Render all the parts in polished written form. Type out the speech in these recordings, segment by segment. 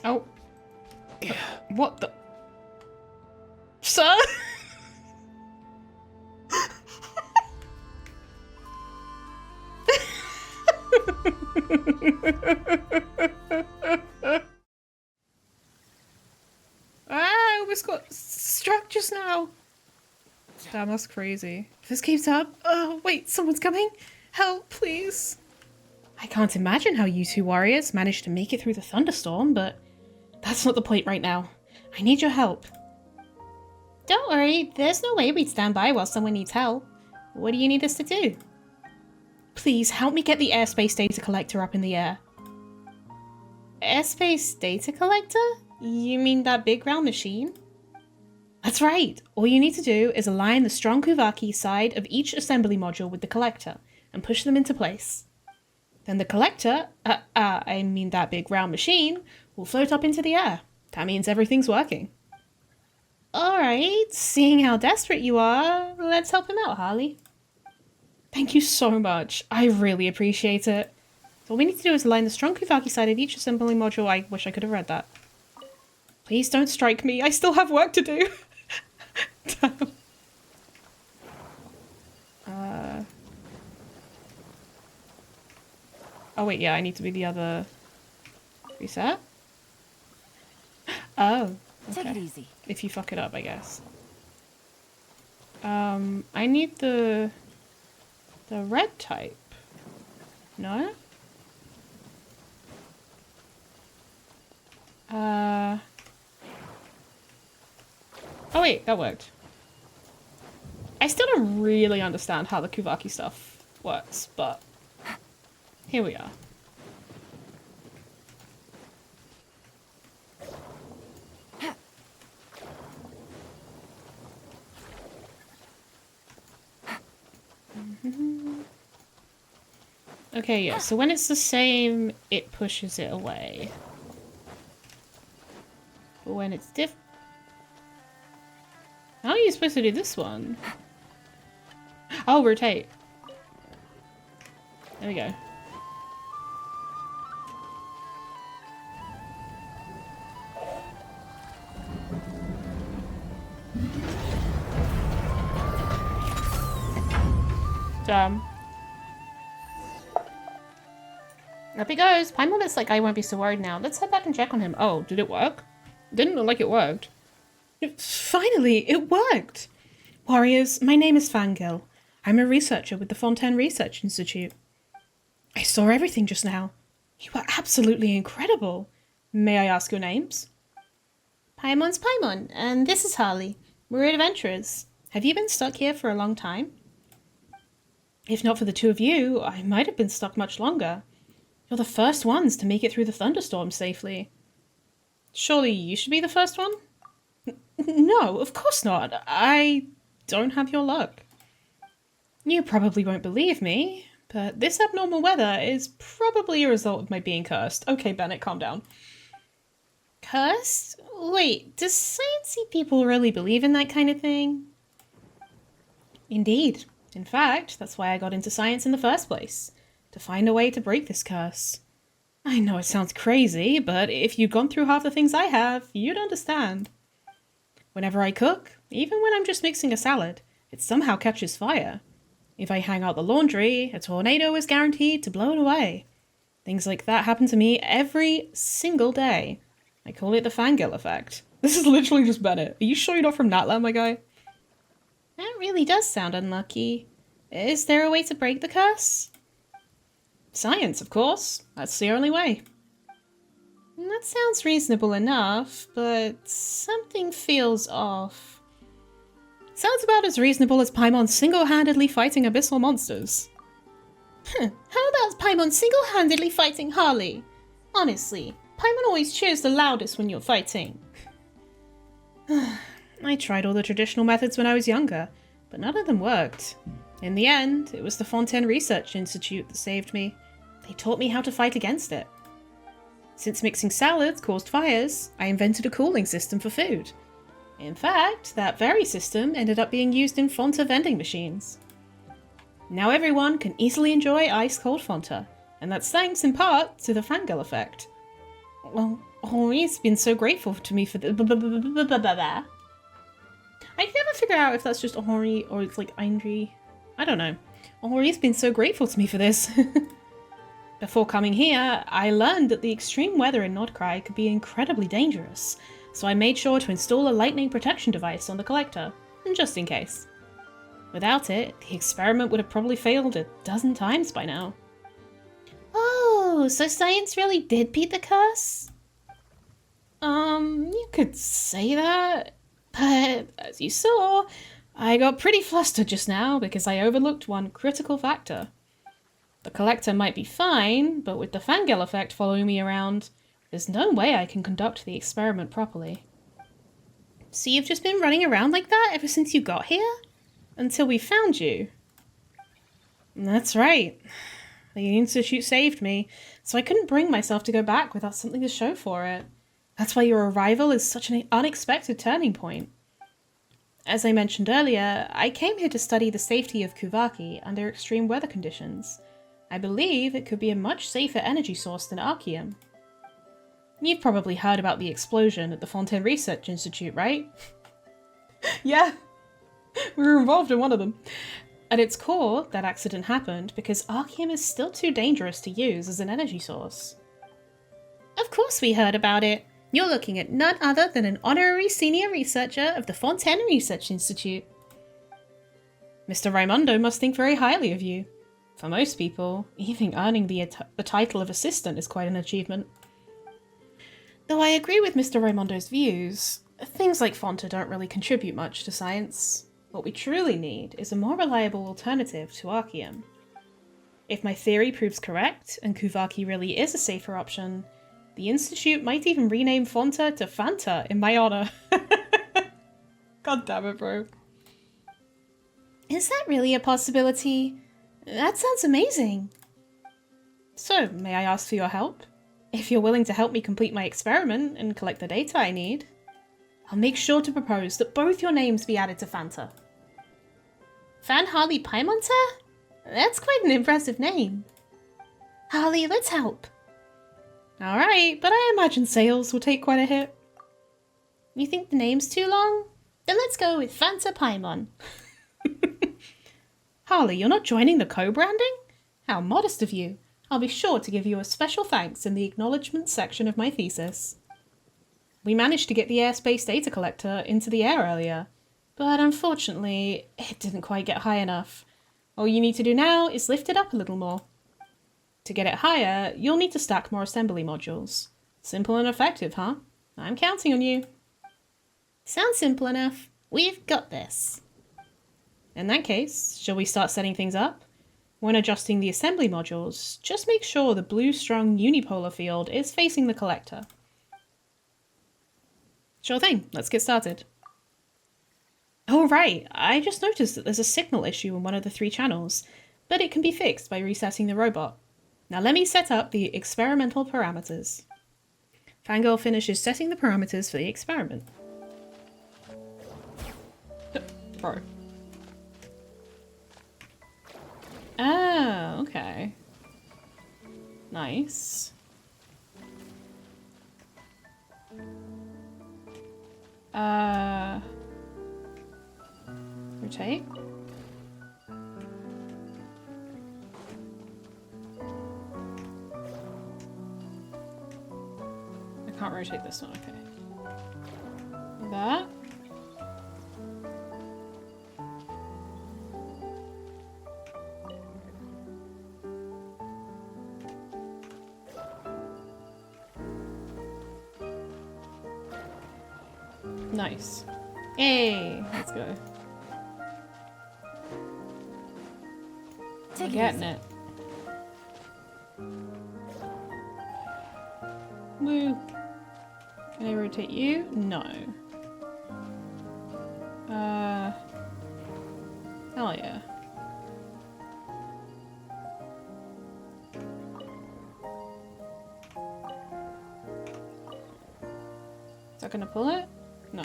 Oh. What the? Sir? I almost got struck just now. Damn, that's crazy. If this keeps up... Oh, wait, someone's coming? Help, please. I can't imagine how you two warriors managed to make it through the thunderstorm, but that's not the point right now. I need your help. Don't worry, there's no way we'd stand by while someone needs help. What do you need us to do? Please, help me get the airspace data collector up in the air. Airspace data collector? You mean that big round machine? That's right. All you need to do is align the strong Kuvaki side of each assembly module with the collector and push them into place. Then the collector, I mean that big round machine, will float up into the air. That means everything's working. Alright, seeing how desperate you are, let's help him out, Harley. Thank you so much. I really appreciate it. So all we need to do is align the strong Kuvaki side of each assembly module. I wish I could have read that. Please don't strike me. I still have work to do. Damn. Oh wait, yeah, I need to be the other... Reset? Oh. Okay. Take it easy. If you fuck it up, I guess. I need the red type. No? Oh wait, that worked. I still don't really understand how the Kuvaki stuff works, but here we are. Okay, yeah, so when it's the same, it pushes it away. But when it's how are you supposed to do this one? Oh, rotate. There we go. Damn. Up he goes. Paimon looks like I won't be so worried now. Let's head back and check on him. Oh, did it work? Didn't look like it worked. Finally, it worked! Warriors, my name is Fangirl. I'm a researcher with the Fontaine Research Institute. I saw everything just now. You were absolutely incredible. May I ask your names? Paimon's Paimon, and this is Harley. We're adventurers. Have you been stuck here for a long time? If not for the two of you, I might have been stuck much longer. You're the first ones to make it through the thunderstorm safely. Surely you should be the first one? No, of course not. I don't have your luck. You probably won't believe me, but this abnormal weather is probably a result of my being cursed. Okay, Bennett, calm down. Cursed? Wait, do sciencey people really believe in that kind of thing? Indeed. In fact, that's why I got into science in the first place. To find a way to break this curse. I know it sounds crazy, but if you'd gone through half the things I have, you'd understand. Whenever I cook, even when I'm just mixing a salad, it somehow catches fire. If I hang out the laundry, a tornado is guaranteed to blow it away. Things like that happen to me every single day. I call it the fangirl effect. This is literally just Bennett. Are you sure you're not from Natlan, my guy? That really does sound unlucky. Is there a way to break the curse? Science, of course. That's the only way. That sounds reasonable enough, but something feels off. Sounds about as reasonable as Paimon single-handedly fighting abyssal monsters. How about Paimon single-handedly fighting Harley? Honestly, Paimon always cheers the loudest when you're fighting. I tried all the traditional methods when I was younger, but none of them worked. In the end, it was the Fontaine Research Institute that saved me. They taught me how to fight against it. Since mixing salads caused fires, I invented a cooling system for food. In fact, that very system ended up being used in Fonta vending machines. Now everyone can easily enjoy ice-cold Fonta, and that's thanks in part to the fangirl effect. Well, Oh, he's been so grateful to me for the. I can never figure out if that's just Ohori or it's like Eindri. I don't know. Ohori's been so grateful to me for this. Before coming here, I learned that the extreme weather in Nordkrai could be incredibly dangerous, so I made sure to install a lightning protection device on the collector, just in case. Without it, the experiment would have probably failed a dozen times by now. Oh, so science really did beat the curse? You could say that, but as you saw, I got pretty flustered just now because I overlooked one critical factor. The collector might be fine, but with the fangirl effect following me around, there's no way I can conduct the experiment properly. So you've just been running around like that ever since you got here? Until we found you? That's right. The Institute saved me, so I couldn't bring myself to go back without something to show for it. That's why your arrival is such an unexpected turning point. As I mentioned earlier, I came here to study the safety of Kuvaki under extreme weather conditions. I believe it could be a much safer energy source than Archeum. You've probably heard about the explosion at the Fontaine Research Institute, right? Yeah, we were involved in one of them. At its core, that accident happened because Archeum is still too dangerous to use as an energy source. Of course we heard about it. You're looking at none other than an honorary senior researcher of the Fontaine Research Institute. Mr. Raimondo must think very highly of you. For most people, even earning the title of assistant is quite an achievement. Though I agree with Mr. Raimondo's views, things like Fonta don't really contribute much to science. What we truly need is a more reliable alternative to Archeum. If my theory proves correct, and Kuvaki really is a safer option, the Institute might even rename Fonta to Fanta in my honor. God damn it, bro. Is that really a possibility? That sounds amazing. So, may I ask for your help? If you're willing to help me complete my experiment and collect the data I need, I'll make sure to propose that both your names be added to Fanta. Fan Harley Piemonter? That's quite an impressive name. Harley, let's help. Alright, but I imagine sales will take quite a hit. You think the name's too long? Then let's go with Fanta Paimon. Harley, you're not joining the co-branding? How modest of you. I'll be sure to give you a special thanks in the acknowledgement section of my thesis. We managed to get the airspace data collector into the air earlier, but unfortunately, it didn't quite get high enough. All you need to do now is lift it up a little more. To get it higher, you'll need to stack more assembly modules. Simple and effective, huh? I'm counting on you. Sounds simple enough. We've got this. In that case, shall we start setting things up? When adjusting the assembly modules, just make sure the blue strong unipolar field is facing the collector. Sure thing, let's get started. Oh right, I just noticed that there's a signal issue in one of the 3 channels, but it can be fixed by resetting the robot. Now let me set up the experimental parameters. Fangirl finishes setting the parameters for the experiment. Bro. Oh, okay. Nice. Rotate. I can't rotate this one, okay. That. Nice. Hey, let's go. I'm getting it. Woo. Can I rotate you? No. Hell yeah. Is that gonna pull it? No.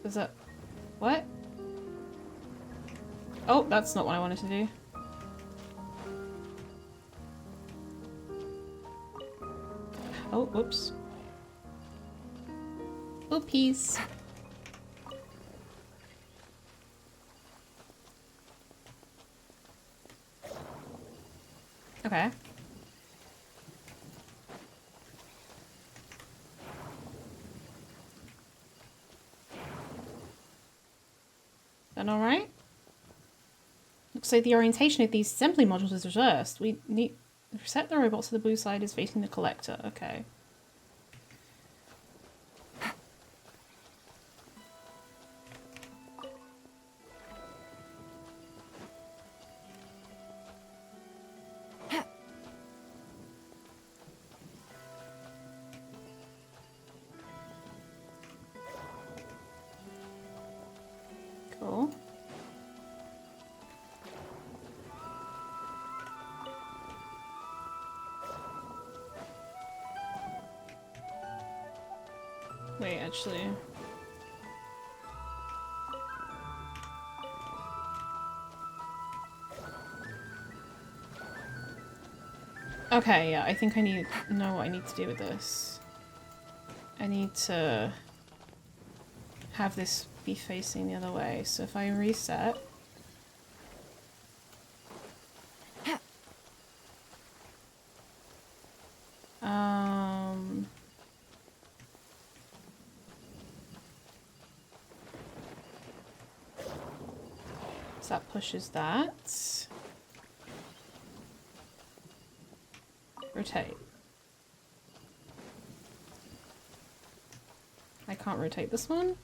Is that... what? Oh, that's not what I wanted to do. Oh, whoops. Oopies. Okay. That alright? Looks like the orientation of these assembly modules is reversed. We need to reset the robot so the blue side is facing the collector. Okay. Cool. Wait, actually. Okay, yeah, I think I know what I need to do with this. I need to have this be facing the other way. So if I reset. So that pushes that. Rotate. I can't rotate this one?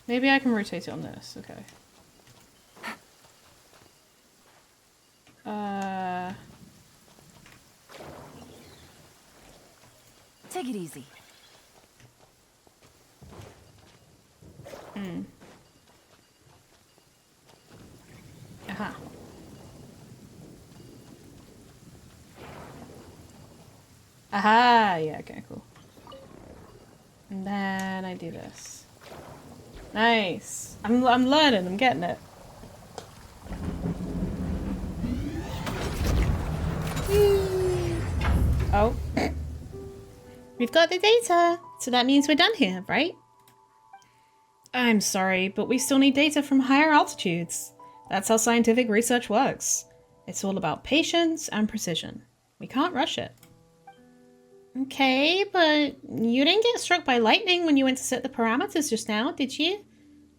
Maybe I can rotate it on this. Okay. Take it easy. Aha. Aha! Yeah, okay, cool. And then I do this. Nice. I'm learning, I'm getting it. Oh. We've got the data, so that means we're done here, right? I'm sorry, but we still need data from higher altitudes. That's how scientific research works. It's all about patience and precision. We can't rush it. Okay, but you didn't get struck by lightning when you went to set the parameters just now, did you?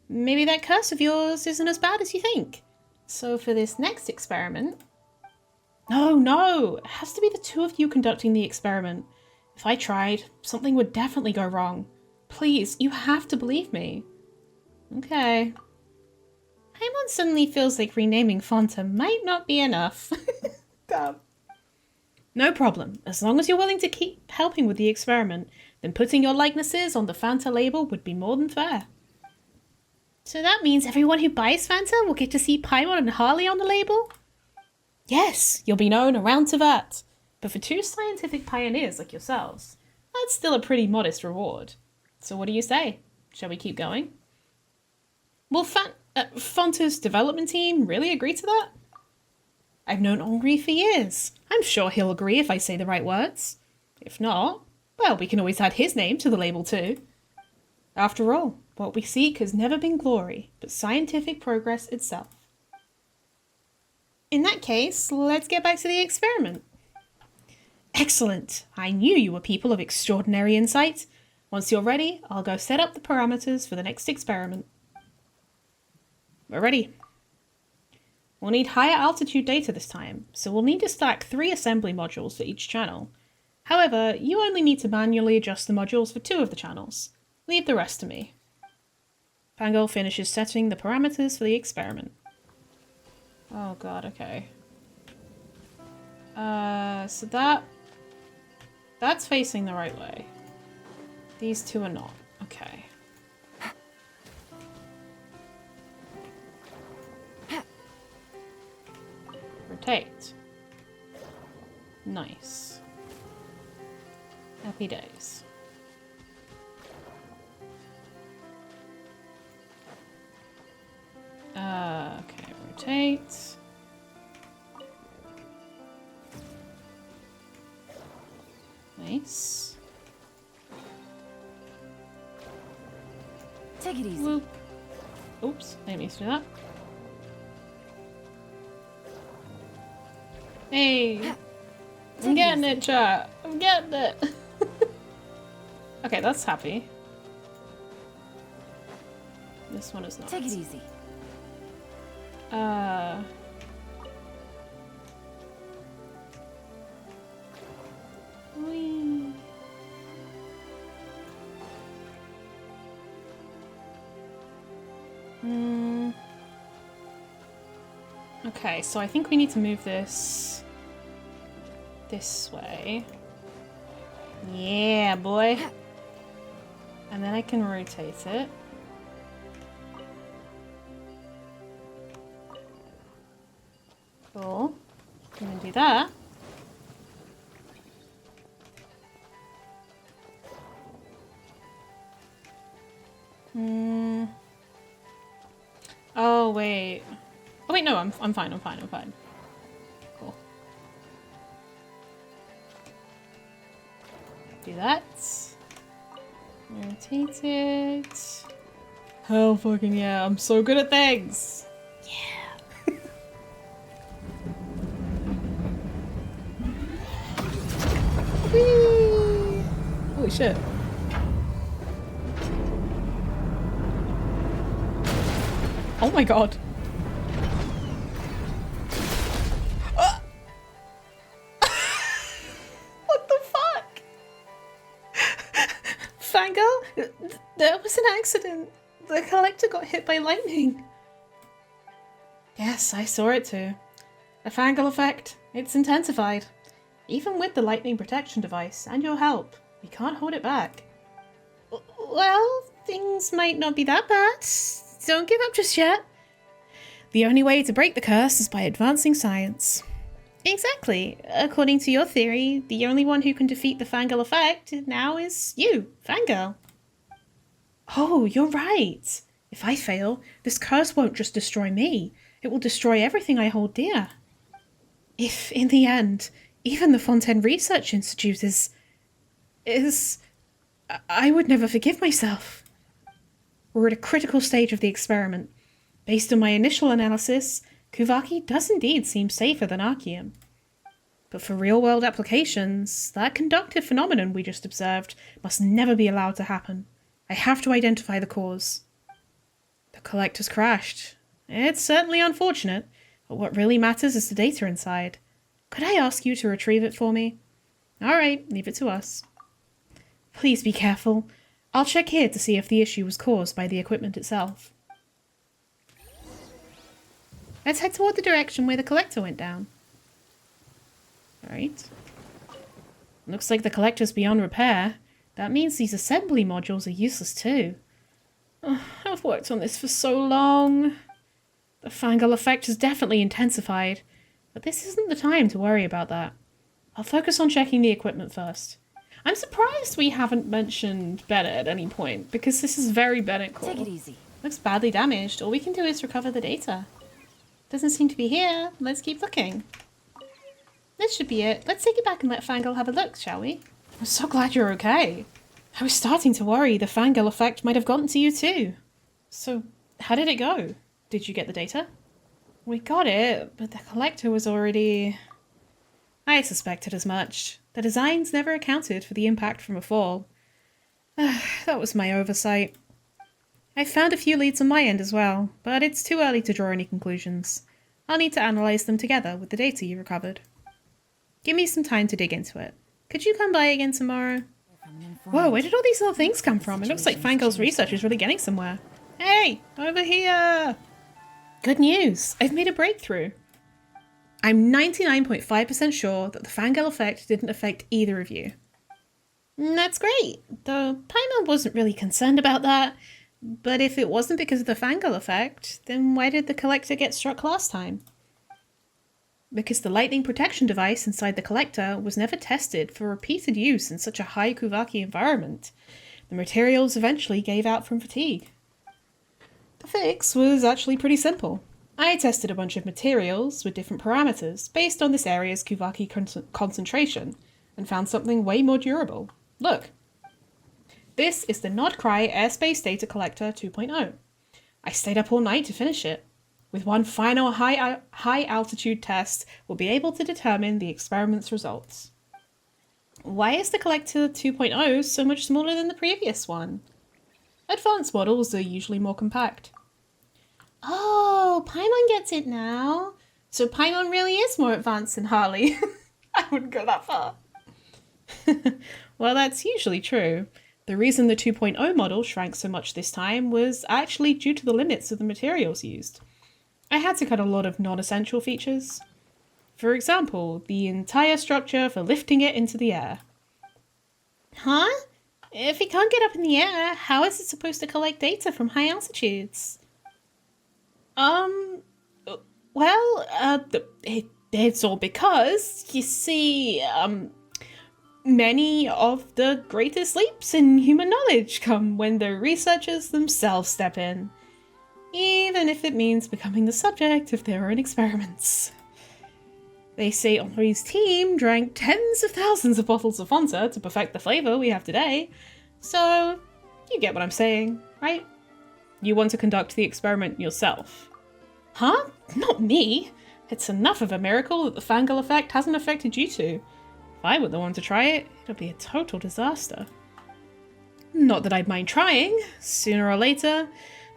Maybe that curse of yours isn't as bad as you think. So for this next experiment... No, it has to be the two of you conducting the experiment. If I tried, something would definitely go wrong. Please, you have to believe me. Okay. Paimon suddenly feels like renaming Fanta might not be enough. God. No problem. As long as you're willing to keep helping with the experiment, then putting your likenesses on the Fanta label would be more than fair. So that means everyone who buys Fanta will get to see Paimon and Harley on the label? Yes, you'll be known around to that. But for two scientific pioneers like yourselves, that's still a pretty modest reward. So what do you say? Shall we keep going? Will Fanta's development team really agree to that? I've known Henri for years. I'm sure he'll agree if I say the right words. If not, well, we can always add his name to the label too. After all, what we seek has never been glory, but scientific progress itself. In that case, let's get back to the experiment. Excellent! I knew you were people of extraordinary insight. Once you're ready, I'll go set up the parameters for the next experiment. We're ready. We'll need higher altitude data this time, so we'll need to stack 3 assembly modules for each channel. However, you only need to manually adjust the modules for 2 of the channels. Leave the rest to me. Fangirl finishes setting the parameters for the experiment. Oh god, okay. So that's facing the right way. These 2 are not. Okay. Rotate. Nice. Happy days. Okay, rotate. Nice. Take it easy. Whoop. Oops, I didn't mean to do that. Hey! I'm getting it, chat! I'm getting it! Okay, that's happy. This one is not. Take it easy. Whee. Okay, so I think we need to move this way. Yeah, boy. And then I can rotate it. Cool. I'm gonna do that. Oh, wait. Oh, wait, no, I'm fine, I'm fine. Cool. Do that. Rotate it. Hell fucking yeah, I'm so good at things! Yeah! Whee! Holy shit. Oh my god. What the fuck? Fangirl? There was an accident. The collector got hit by lightning. Yes, I saw it too. The Fangirl effect. It's intensified. Even with the lightning protection device and your help, we can't hold it back. Well, things might not be that bad. Don't give up just yet. The only way to break the curse is by advancing science. Exactly. According to your theory, the only one who can defeat the Fangirl effect now is you, Fangirl. Oh, you're right. If I fail, this curse won't just destroy me. It will destroy everything I hold dear. If, in the end, even the Fontaine Research Institute is... I would never forgive myself. We're at a critical stage of the experiment. Based on my initial analysis, Kuvaki does indeed seem safer than Archeum. But for real-world applications, that conductive phenomenon we just observed must never be allowed to happen. I have to identify the cause. The collector's crashed. It's certainly unfortunate, but what really matters is the data inside. Could I ask you to retrieve it for me? Alright, leave it to us. Please be careful. I'll check here to see if the issue was caused by the equipment itself. Let's head toward the direction where the collector went down. Alright. Looks like the collector's beyond repair. That means these assembly modules are useless too. Oh, I've worked on this for so long. The Fangirl effect has definitely intensified, but this isn't the time to worry about that. I'll focus on checking the equipment first. I'm surprised we haven't mentioned Bennett at any point, because this is very Bennett-core. Take it easy. Looks badly damaged. All we can do is recover the data. Doesn't seem to be here. Let's keep looking. This should be it. Let's take it back and let Fangirl have a look, shall we? I'm so glad you're okay. I was starting to worry the Fangirl effect might have gotten to you too. So, how did it go? Did you get the data? We got it, but the collector was already... I suspected as much. The designs never accounted for the impact from a fall. That was my oversight. I found a few leads on my end as well, but it's too early to draw any conclusions. I'll need to analyse them together with the data you recovered. Give me some time to dig into it. Could you come by again tomorrow? Whoa, where did all these little things come from? It looks like Fangirl's research is really getting somewhere. Hey, over here! Good news, I've made a breakthrough. I'm 99.5% sure that the Fangirl effect didn't affect either of you. That's great, though Paimon wasn't really concerned about that. But if it wasn't because of the Fangirl effect, then why did the collector get struck last time? Because the lightning protection device inside the collector was never tested for repeated use in such a high Kuvaki environment. The materials eventually gave out from fatigue. The fix was actually pretty simple. I tested a bunch of materials with different parameters based on this area's Kuvaki concentration, and found something way more durable. Look. This is the krai Airspace Data Collector 2.0. I stayed up all night to finish it. With one final high altitude test, we'll be able to determine the experiment's results. Why is the Collector 2.0 so much smaller than the previous one? Advanced models are usually more compact. Oh, Paimon gets it now. So Paimon really is more advanced than Harley. I wouldn't go that far. Well, that's usually true. The reason the 2.0 model shrank so much this time was actually due to the limits of the materials used. I had to cut a lot of non-essential features. For example, the entire structure for lifting it into the air. Huh? If it can't get up in the air, how is it supposed to collect data from high altitudes? It's all because, you see, many of the greatest leaps in human knowledge come when the researchers themselves step in. Even if it means becoming the subject of their own experiments. They say Henri's team drank tens of thousands of bottles of Fanta to perfect the flavour we have today, so you get what I'm saying, right? You want to conduct the experiment yourself. Huh? Not me! It's enough of a miracle that the fangirl effect hasn't affected you two. If I were the one to try it, it'd be a total disaster. Not that I'd mind trying. Sooner or later,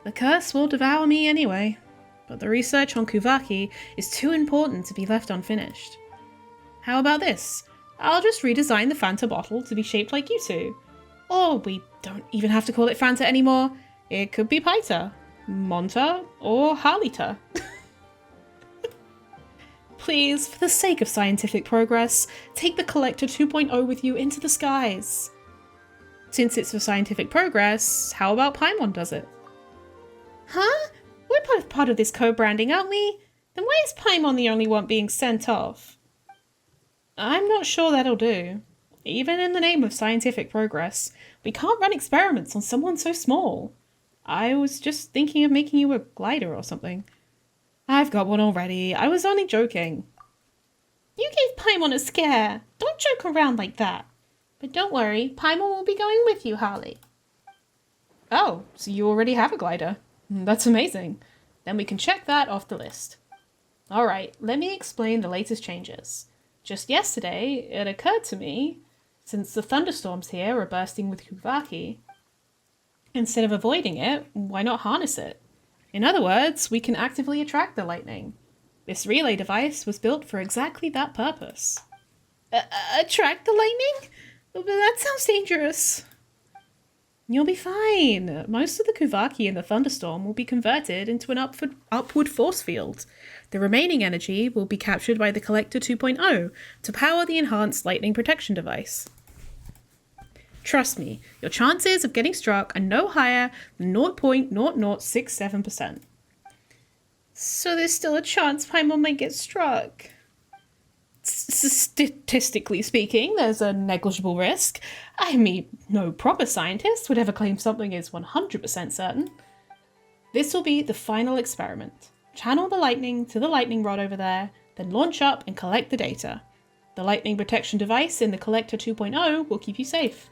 the curse will devour me anyway. But the research on Kuvaki is too important to be left unfinished. How about this? I'll just redesign the Fanta bottle to be shaped like you two. Or we don't even have to call it Fanta anymore. It could be Paita, Monta, or Harlita. Please, for the sake of scientific progress, take the Collector 2.0 with you into the skies. Since it's for scientific progress, how about Paimon does it? Huh? We're both part of this co-branding, aren't we? Then why is Paimon the only one being sent off? I'm not sure that'll do. Even in the name of scientific progress, we can't run experiments on someone so small. I was just thinking of making you a glider or something. I've got one already. I was only joking. You gave Paimon a scare. Don't joke around like that. But don't worry, Paimon will be going with you, Harley. Oh, so you already have a glider. That's amazing. Then we can check that off the list. Alright, let me explain the latest changes. Just yesterday, it occurred to me, since the thunderstorms here are bursting with Kuvaki, instead of avoiding it, why not harness it? In other words, we can actively attract the lightning. This relay device was built for exactly that purpose. Attract the lightning? That sounds dangerous. You'll be fine. Most of the Kuvaki in the thunderstorm will be converted into an upward force field. The remaining energy will be captured by the Collector 2.0 to power the enhanced lightning protection device. Trust me, your chances of getting struck are no higher than 0.0067%. So there's still a chance Paimon might get struck. Statistically speaking, there's a negligible risk. I mean, no proper scientist would ever claim something is 100% certain. This will be the final experiment. Channel the lightning to the lightning rod over there, then launch up and collect the data. The lightning protection device in the Collector 2.0 will keep you safe.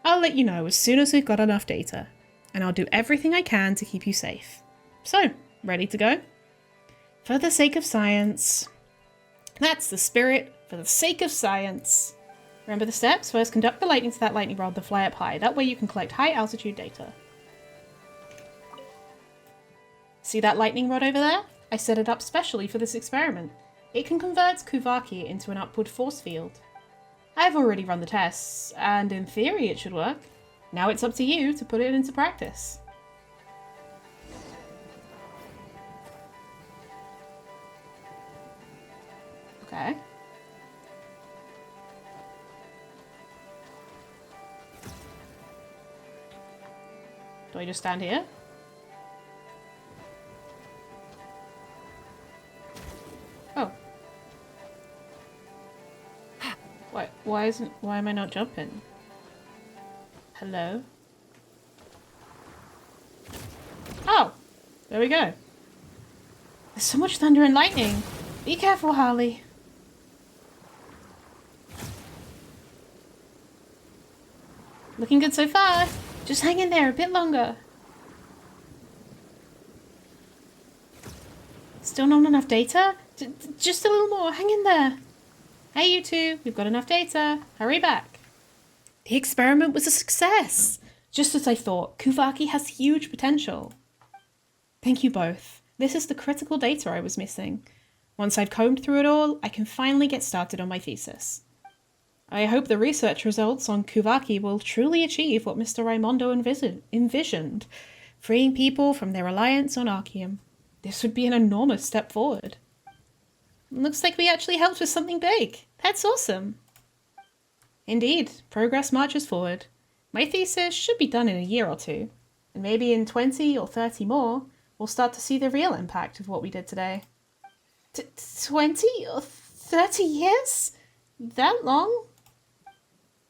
I'll let you know as soon as we've got enough data, and I'll do everything I can to keep you safe. So, ready to go? For the sake of science. That's the spirit, for the sake of science. Remember the steps? First, conduct the lightning to that lightning rod, then fly up high. That way you can collect high altitude data. See that lightning rod over there? I set it up specially for this experiment. It can convert Kuvaki into an upward force field. I've already run the tests, and in theory it should work. Now it's up to you to put it into practice. Okay. Do I just stand here? Oh. Why am I not jumping? Hello? Oh! There we go. There's so much thunder and lightning. Be careful, Harley. Looking good so far. Just hang in there a bit longer. Still not enough data? Just a little more. Hang in there. Hey, you two. We've got enough data. Hurry back. The experiment was a success. Just as I thought, Kuvaki has huge potential. Thank you both. This is the critical data I was missing. Once I've combed through it all, I can finally get started on my thesis. I hope the research results on Kuvaki will truly achieve what Mr. Raimondo envisioned, freeing people from their reliance on Arceum. This would be an enormous step forward. Looks like we actually helped with something big. That's awesome. Indeed, progress marches forward. My thesis should be done in a year or two, and maybe in 20 or 30 more, we'll start to see the real impact of what we did today. 20 or 30 years? That long?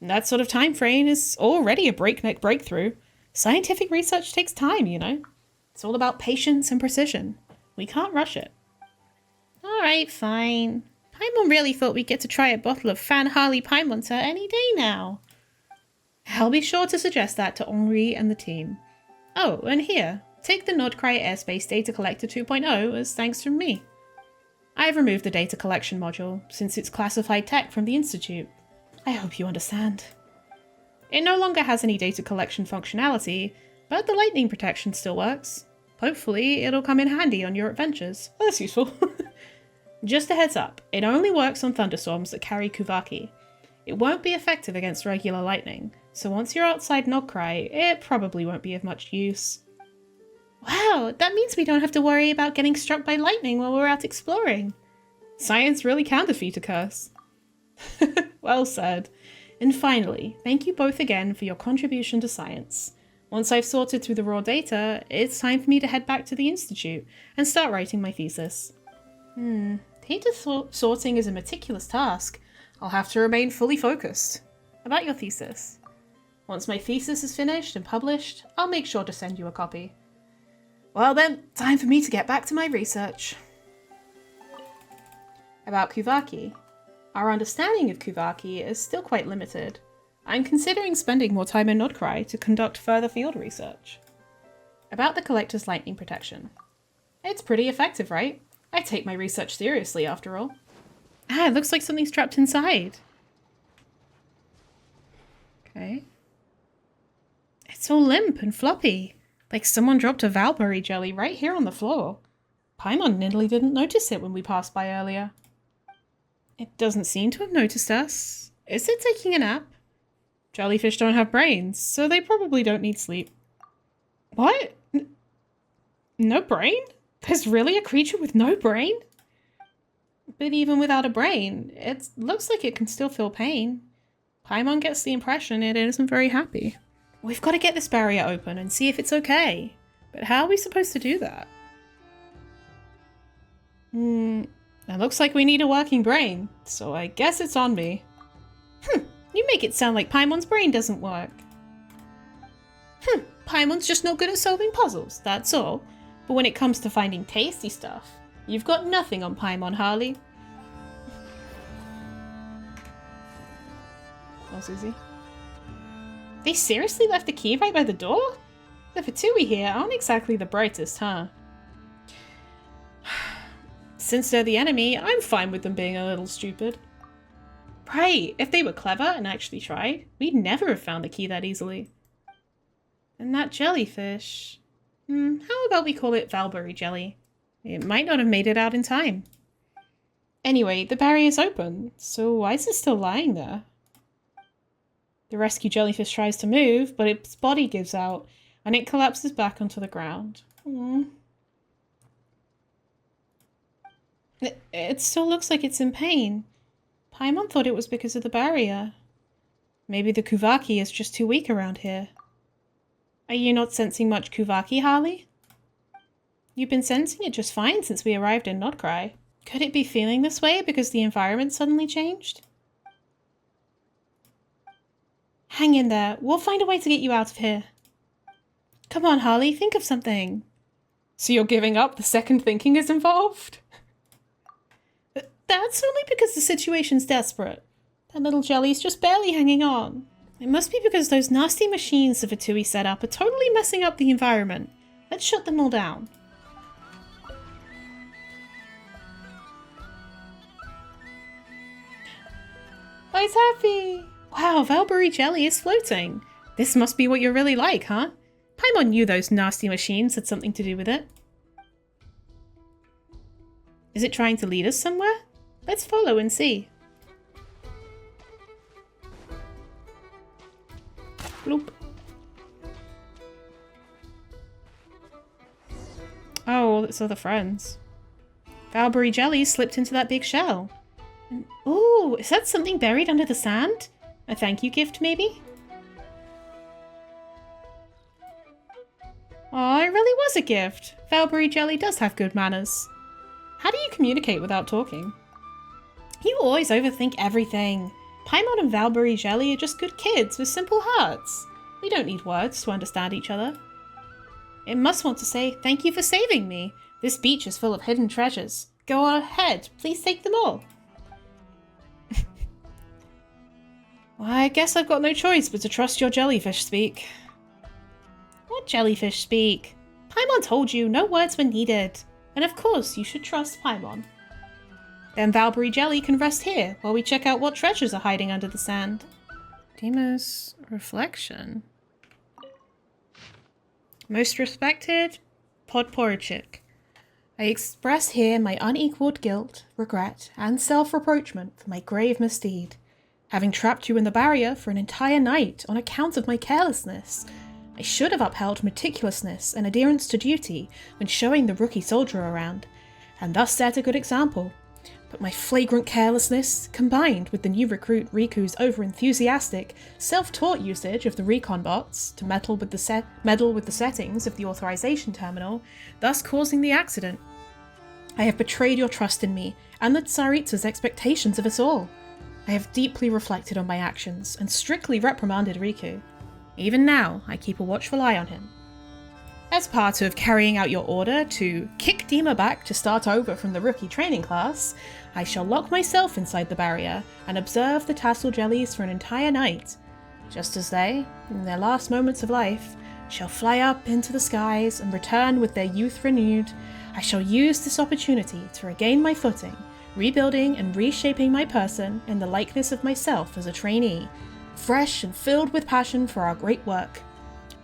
That sort of time frame is already a breakneck breakthrough. Scientific research takes time, you know. It's all about patience and precision. We can't rush it. Alright, fine. Paimon really thought we'd get to try a bottle of Fan Harley Paimonter any day now. I'll be sure to suggest that to Henri and the team. Oh, and here, take the Nordkrai Airspace Data Collector 2.0 as thanks from me. I've removed the data collection module, since it's classified tech from the Institute. I hope you understand. It no longer has any data collection functionality, but the lightning protection still works. Hopefully, it'll come in handy on your adventures. Oh, that's useful. Just a heads up, it only works on thunderstorms that carry Kuvaki. It won't be effective against regular lightning, so once you're outside Nordkrai, it probably won't be of much use. Wow, that means we don't have to worry about getting struck by lightning while we're out exploring. Science really can defeat a curse. Well said. And finally, thank you both again for your contribution to science. Once I've sorted through the raw data, it's time for me to head back to the Institute and start writing my thesis. Data sorting is a meticulous task. I'll have to remain fully focused. About your thesis. Once my thesis is finished and published, I'll make sure to send you a copy. Well then, time for me to get back to my research. About Kuvaki. Our understanding of Kuvaki is still quite limited. I'm considering spending more time in Nordkrai to conduct further field research. About the Collector's lightning protection. It's pretty effective, right? I take my research seriously, after all. Ah, it looks like something's trapped inside. Okay. It's all limp and floppy, like someone dropped a Valberry jelly right here on the floor. Paimon nearly didn't notice it when we passed by earlier. It doesn't seem to have noticed us. Is it taking a nap? Jellyfish don't have brains, so they probably don't need sleep. What? No brain? There's really a creature with no brain? But even without a brain, it looks like it can still feel pain. Paimon gets the impression it isn't very happy. We've got to get this barrier open and see if it's okay. But how are we supposed to do that? It looks like we need a working brain, so I guess it's on me. You make it sound like Paimon's brain doesn't work. Paimon's just not good at solving puzzles, that's all. But when it comes to finding tasty stuff, you've got nothing on Paimon, Harley. Oh, Susie. They seriously left the key right by the door? The Fatui here aren't exactly the brightest, huh? Since they're the enemy, I'm fine with them being a little stupid. Right, if they were clever and actually tried, we'd never have found the key that easily. And that jellyfish... how about we call it Valberry jelly? It might not have made it out in time. Anyway, the barrier's open, so why is it still lying there? The rescue jellyfish tries to move, but its body gives out, and it collapses back onto the ground. It still looks like it's in pain. Paimon thought it was because of the barrier. Maybe the Kuvaki is just too weak around here. Are you not sensing much Kuvaki, Harley? You've been sensing it just fine since we arrived in Nordkrai. Could it be feeling this way because the environment suddenly changed? Hang in there. We'll find a way to get you out of here. Come on, Harley, think of something. So you're giving up? The second thinking is involved? That's only because the situation's desperate. That little jelly's just barely hanging on. It must be because those nasty machines the Fatui set up are totally messing up the environment. Let's shut them all down. Oh, it's happy! Wow, Valberry jelly is floating. This must be what you're really like, huh? Paimon knew those nasty machines had something to do with it. Is it trying to lead us somewhere? Let's follow and see. Bloop. Oh, it's other friends. Valberry jelly slipped into that big shell. Ooh, is that something buried under the sand? A thank you gift, maybe? Oh, it really was a gift. Valberry jelly does have good manners. How do you communicate without talking? You always overthink everything. Paimon and Valberry jelly are just good kids with simple hearts. We don't need words to understand each other. It must want to say, thank you for saving me. This beach is full of hidden treasures. Go ahead, please take them all. Well, I guess I've got no choice but to trust your jellyfish speak. What jellyfish speak? Paimon told you no words were needed. And of course you should trust Paimon. Then Valberry jelly can rest here while we check out what treasures are hiding under the sand. Dima's reflection. Most respected, Podporichik. I express here my unequalled guilt, regret, and self-reproachment for my grave misdeed. Having trapped you in the barrier for an entire night on account of my carelessness, I should have upheld meticulousness and adherence to duty when showing the rookie soldier around, and thus set a good example. But my flagrant carelessness, combined with the new recruit Riku's over-enthusiastic, self-taught usage of the recon bots to meddle with the settings of the authorization terminal, thus causing the accident. I have betrayed your trust in me, and the Tsaritsa's expectations of us all. I have deeply reflected on my actions, and strictly reprimanded Riku. Even now, I keep a watchful eye on him. As part of carrying out your order to kick Dima back to start over from the rookie training class, I shall lock myself inside the barrier and observe the tassel jellies for an entire night, just as they, in their last moments of life, shall fly up into the skies and return with their youth renewed. I shall use this opportunity to regain my footing, rebuilding and reshaping my person in the likeness of myself as a trainee, fresh and filled with passion for our great work.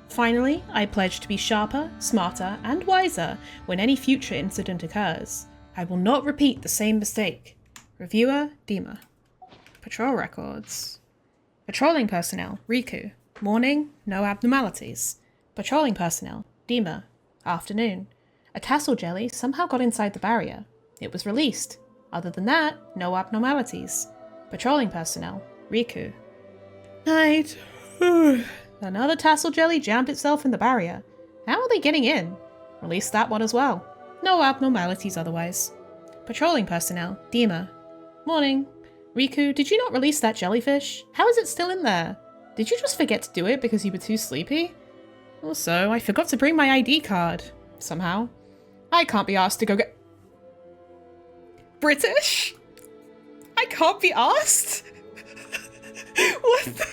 Finally, I pledge to be sharper, smarter, and wiser when any future incident occurs. I will not repeat the same mistake. Reviewer, Dima. Patrol records. Patrolling personnel, Riku. Morning, no abnormalities. Patrolling personnel, Dima. Afternoon. A tassel jelly somehow got inside the barrier. It was released. Other than that, no abnormalities. Patrolling personnel, Riku. Night. Another tassel jelly jammed itself in the barrier. How are they getting in? Release that one as well. No abnormalities otherwise. Patrolling personnel, Dima. Morning. Riku, did you not release that jellyfish? How is it still in there? Did you just forget to do it because you were too sleepy? Also, I forgot to bring my ID card. Somehow. I can't be asked to go get... British? I can't be asked? What the...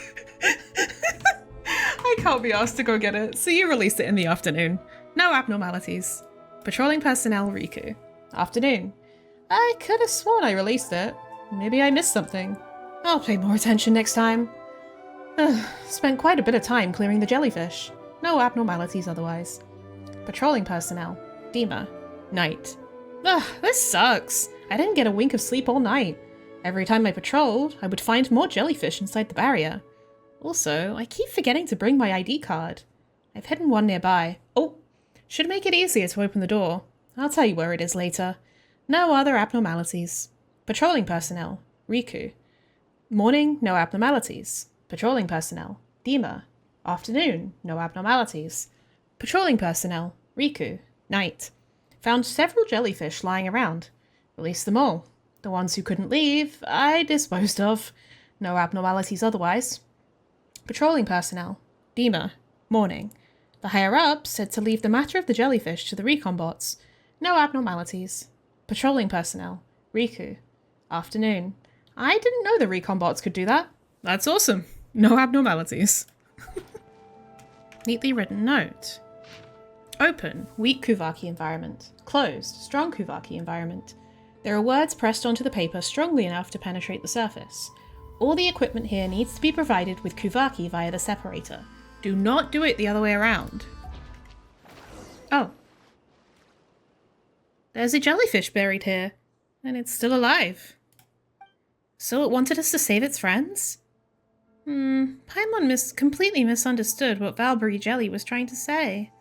I can't be asked to go get it, so you released it in the afternoon. No abnormalities. Patrolling personnel, Riku. Afternoon. I could have sworn I released it. Maybe I missed something. I'll pay more attention next time. Spent quite a bit of time clearing the jellyfish. No abnormalities otherwise. Patrolling personnel, Dima. Night. This sucks. I didn't get a wink of sleep all night. Every time I patrolled, I would find more jellyfish inside the barrier. Also, I keep forgetting to bring my ID card. I've hidden one nearby. Oh, should make it easier to open the door. I'll tell you where it is later. No other abnormalities. Patrolling personnel, Riku. Morning, no abnormalities. Patrolling personnel, Dima. Afternoon, no abnormalities. Patrolling personnel, Riku. Night. Found several jellyfish lying around. Released them all. The ones who couldn't leave, I disposed of. No abnormalities otherwise. Patrolling personnel, Dima. Morning. The higher-ups said to leave the matter of the jellyfish to the recon bots. No abnormalities. Patrolling personnel, Riku. Afternoon. I didn't know the recon bots could do that. That's awesome. No abnormalities. Neatly written note. Open, weak Kuvaki environment. Closed, strong Kuvaki environment. There are words pressed onto the paper strongly enough to penetrate the surface. All the equipment here needs to be provided with Kuvaki via the separator. Do not do it the other way around. Oh. There's a jellyfish buried here, and it's still alive. So it wanted us to save its friends? Paimon completely misunderstood what Valbury Jelly was trying to say.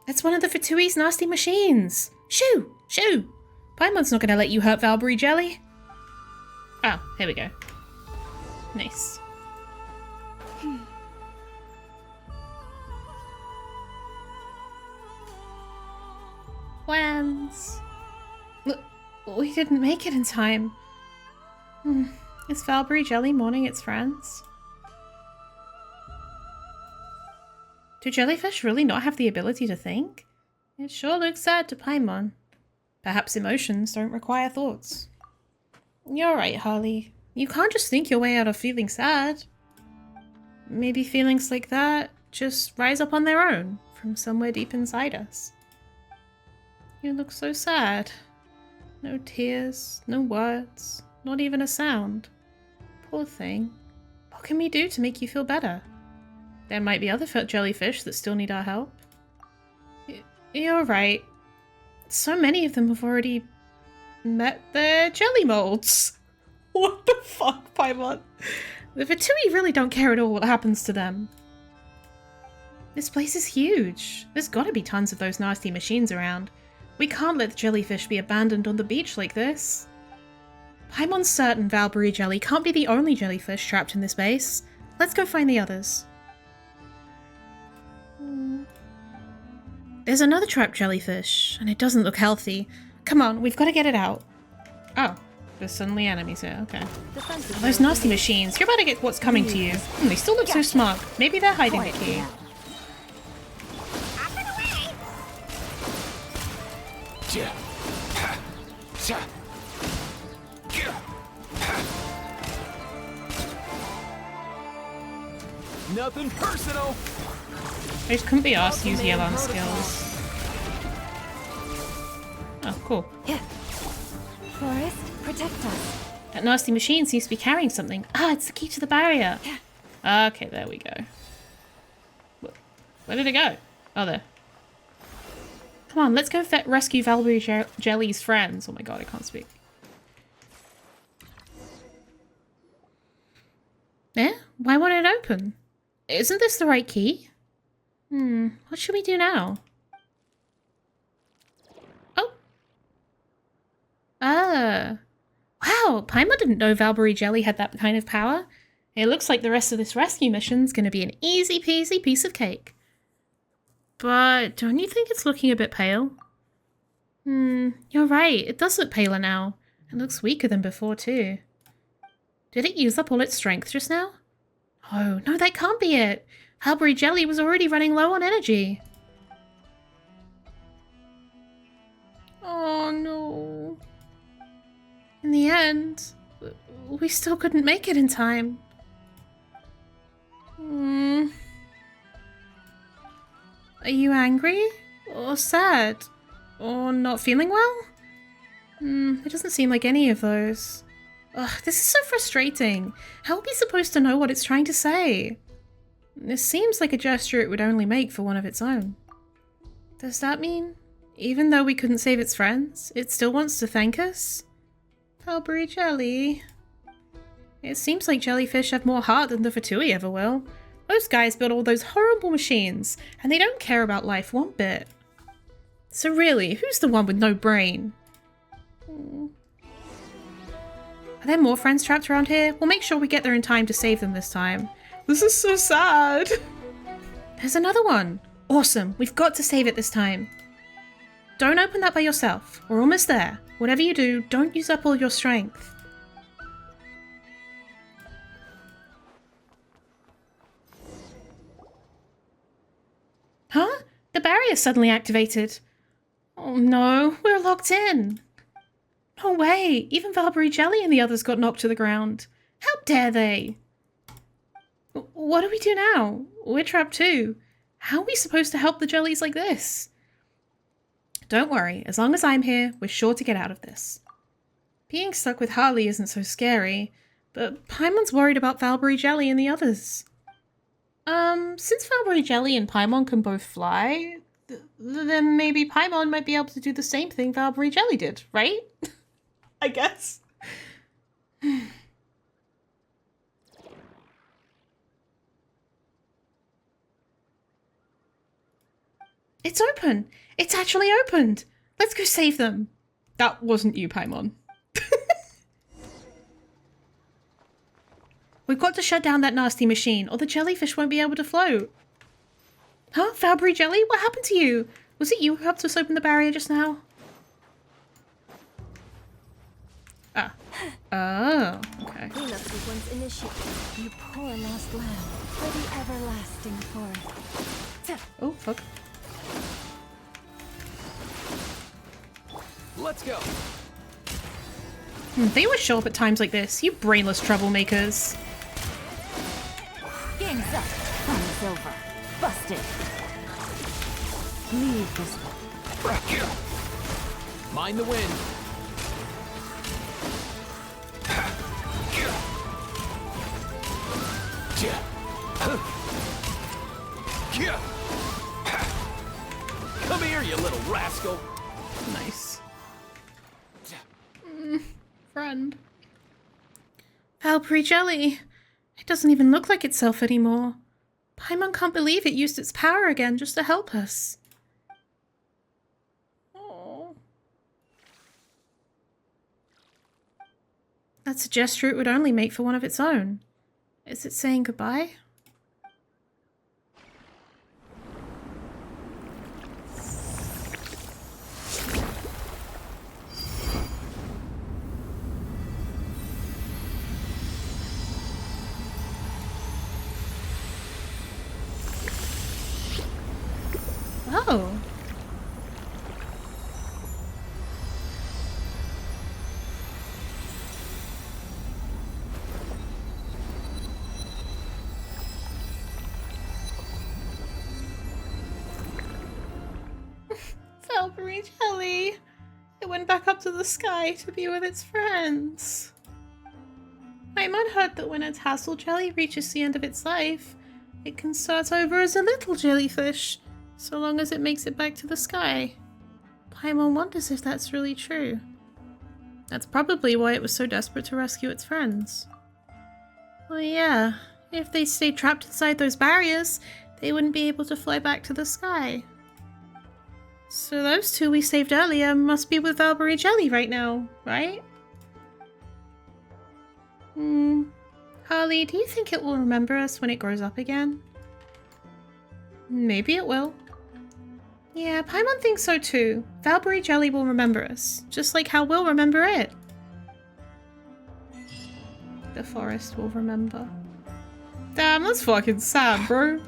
It's one of the Fatui's nasty machines. Shoo! Shoo! Paimon's not gonna let you hurt Valbury Jelly. Oh, here we go. Nice. Plans. Look, we didn't make it in time. Is Valbury Jelly mourning its friends? Do jellyfish really not have the ability to think? It sure looks sad to Paimon. Perhaps emotions don't require thoughts. You're right, Harley. You can't just think your way out of feeling sad. Maybe feelings like that just rise up on their own from somewhere deep inside us. You look so sad. No tears, no words, not even a sound. Poor thing. What can we do to make you feel better? There might be other jellyfish that still need our help. You're right. So many of them have already met their jelly molds. What the fuck, Paimon? The Fatui really don't care at all what happens to them. This place is huge. There's gotta be tons of those nasty machines around. We can't let the jellyfish be abandoned on the beach like this. Paimon's certain Valbury Jelly can't be the only jellyfish trapped in this base. Let's go find the others. There's another trapped jellyfish, and it doesn't look healthy. Come on, we've got to get it out. Oh, there's suddenly enemies here, okay. Those nasty machines, you're about to get what's coming to you. They still look so smug. Maybe they're hiding the key. Nothing personal. I just couldn't be asked to use Yelan skills. Oh, cool. Yeah. Forest, protect us. That nasty machine seems to be carrying something. Ah, it's the key to the barrier. Okay, there we go. Where did it go? Oh, there. Come on, let's go rescue Valbury Jelly's friends. Oh my god, I can't speak. Eh? Why won't it open? Isn't this the right key? What should we do now? Oh. Wow, Paimon didn't know Valbury Jelly had that kind of power. It looks like the rest of this rescue mission's gonna be an easy peasy piece of cake. But don't you think it's looking a bit pale? You're right, it does look paler now. It looks weaker than before too. Did it use up all its strength just now? Oh, no, that can't be it. Valbury Jelly was already running low on energy. Oh no. In the end, we still couldn't make it in time. Are you angry? Or sad? Or not feeling well? It doesn't seem like any of those. Ugh, this is so frustrating. How are we supposed to know what it's trying to say? This seems like a gesture it would only make for one of its own. Does that mean, even though we couldn't save its friends, it still wants to thank us? Valbury Jelly. It seems like jellyfish have more heart than the Fatui ever will. Those guys built all those horrible machines, and they don't care about life one bit. So really, who's the one with no brain? Are there more friends trapped around here? We'll make sure we get there in time to save them this time. This is so sad. There's another one. Awesome. We've got to save it this time. Don't open that by yourself. We're almost there. Whatever you do, don't use up all your strength. Huh? The barrier suddenly activated. Oh no, we're locked in. No way, even Valbury Jelly and the others got knocked to the ground. How dare they? What do we do now? We're trapped too. How are we supposed to help the jellies like this? Don't worry, as long as I'm here, we're sure to get out of this. Being stuck with Harley isn't so scary, but Paimon's worried about Valbury Jelly and the others. Since Valbury Jelly and Paimon can both fly, then maybe Paimon might be able to do the same thing Valbury Jelly did, right? I guess. It's open! It's actually opened! Let's go save them! That wasn't you, Paimon. We've got to shut down that nasty machine, or the jellyfish won't be able to float. Huh? Valbury Jelly? What happened to you? Was it you who helped us open the barrier just now? Ah. Oh, okay. Cleanup sequence initiated. You poor lost lamb for the everlasting forest. Oh, fuck. Let's go. They always show up at times like this, you brainless troublemakers. Game's up. Fun's over. Busted. Leave this one. Mind the wind. Come here, you little rascal. Nice. Friend. Valbury Jelly. It doesn't even look like itself anymore. Paimon can't believe it used its power again just to help us. Aww. That's a gesture it would only make for one of its own. Is it saying goodbye? Oh. Valbury Jelly. It went back up to the sky to be with its friends. Paimon heard that when a tassel jelly reaches the end of its life, it can start over as a little jellyfish, so long as it makes it back to the sky. Paimon wonders if that's really true. That's probably why it was so desperate to rescue its friends. Well, yeah, if they stayed trapped inside those barriers, they wouldn't be able to fly back to the sky. So those two we saved earlier must be with Valbury Jelly right now, right? Harley, do you think it will remember us when it grows up again? Maybe it will. Yeah, Paimon thinks so too. Valbury Jelly will remember us, just like how we'll remember it. The forest will remember. Damn, that's fucking sad, bro.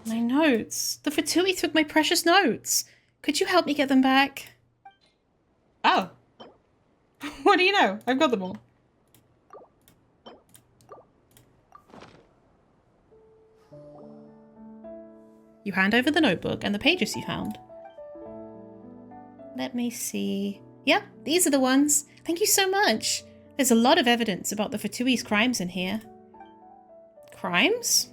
My notes. The Fatui took my precious notes. Could you help me get them back? Oh. What do you know? I've got them all. You hand over the notebook and the pages you found. Let me see. Yep, these are the ones. Thank you so much. There's a lot of evidence about the Fatui's crimes in here. Crimes?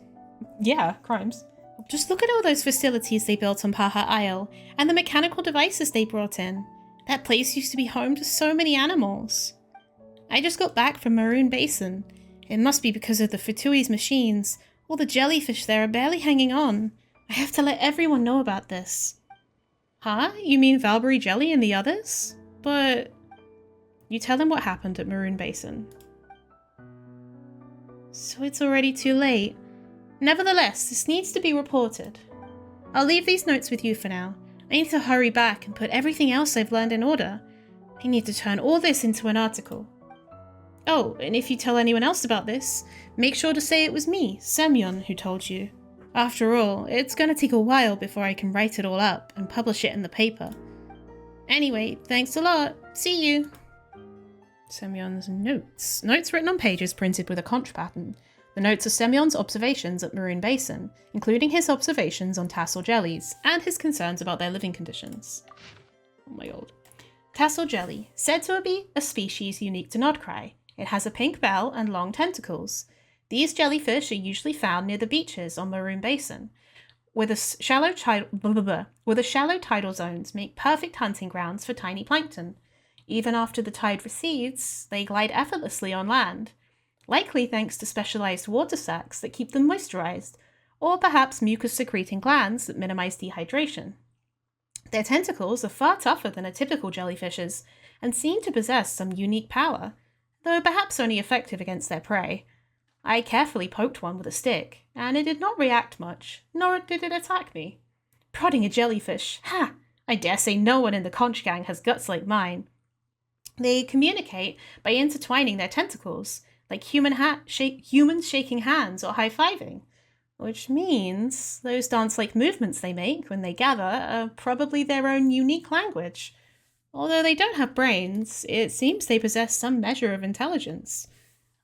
Yeah, crimes. Just look at all those facilities they built on Paha Isle, and the mechanical devices they brought in. That place used to be home to so many animals. I just got back from Maroon Basin. It must be because of the Fatui's machines. All the jellyfish there are barely hanging on. I have to let everyone know about this. Huh? You mean Valbury Jelly and the others? But... You tell them what happened at Maroon Basin. So it's already too late. Nevertheless, this needs to be reported. I'll leave these notes with you for now. I need to hurry back and put everything else I've learned in order. I need to turn all this into an article. Oh, and if you tell anyone else about this, make sure to say it was me, Semyon, who told you. After all, it's going to take a while before I can write it all up and publish it in the paper. Anyway, thanks a lot. See you. Semyon's notes. Notes written on pages printed with a conch pattern. The notes are Semyon's observations at Maroon Basin, including his observations on tassel jellies, and his concerns about their living conditions. Oh my god. Tassel jelly, said to be a species unique to Nodkrai. It has a pink bell and long tentacles. These jellyfish are usually found near the beaches on Maroon Basin, where the shallow tidal zones make perfect hunting grounds for tiny plankton. Even after the tide recedes, they glide effortlessly on land, likely thanks to specialized water sacs that keep them moisturized, or perhaps mucus-secreting glands that minimize dehydration. Their tentacles are far tougher than a typical jellyfish's, and seem to possess some unique power, though perhaps only effective against their prey. I carefully poked one with a stick, and it did not react much, nor did it attack me. Prodding a jellyfish, ha! I dare say no one in the conch gang has guts like mine. They communicate by intertwining their tentacles, like humans shaking hands or high-fiving, which means those dance-like movements they make when they gather are probably their own unique language. Although they don't have brains, it seems they possess some measure of intelligence.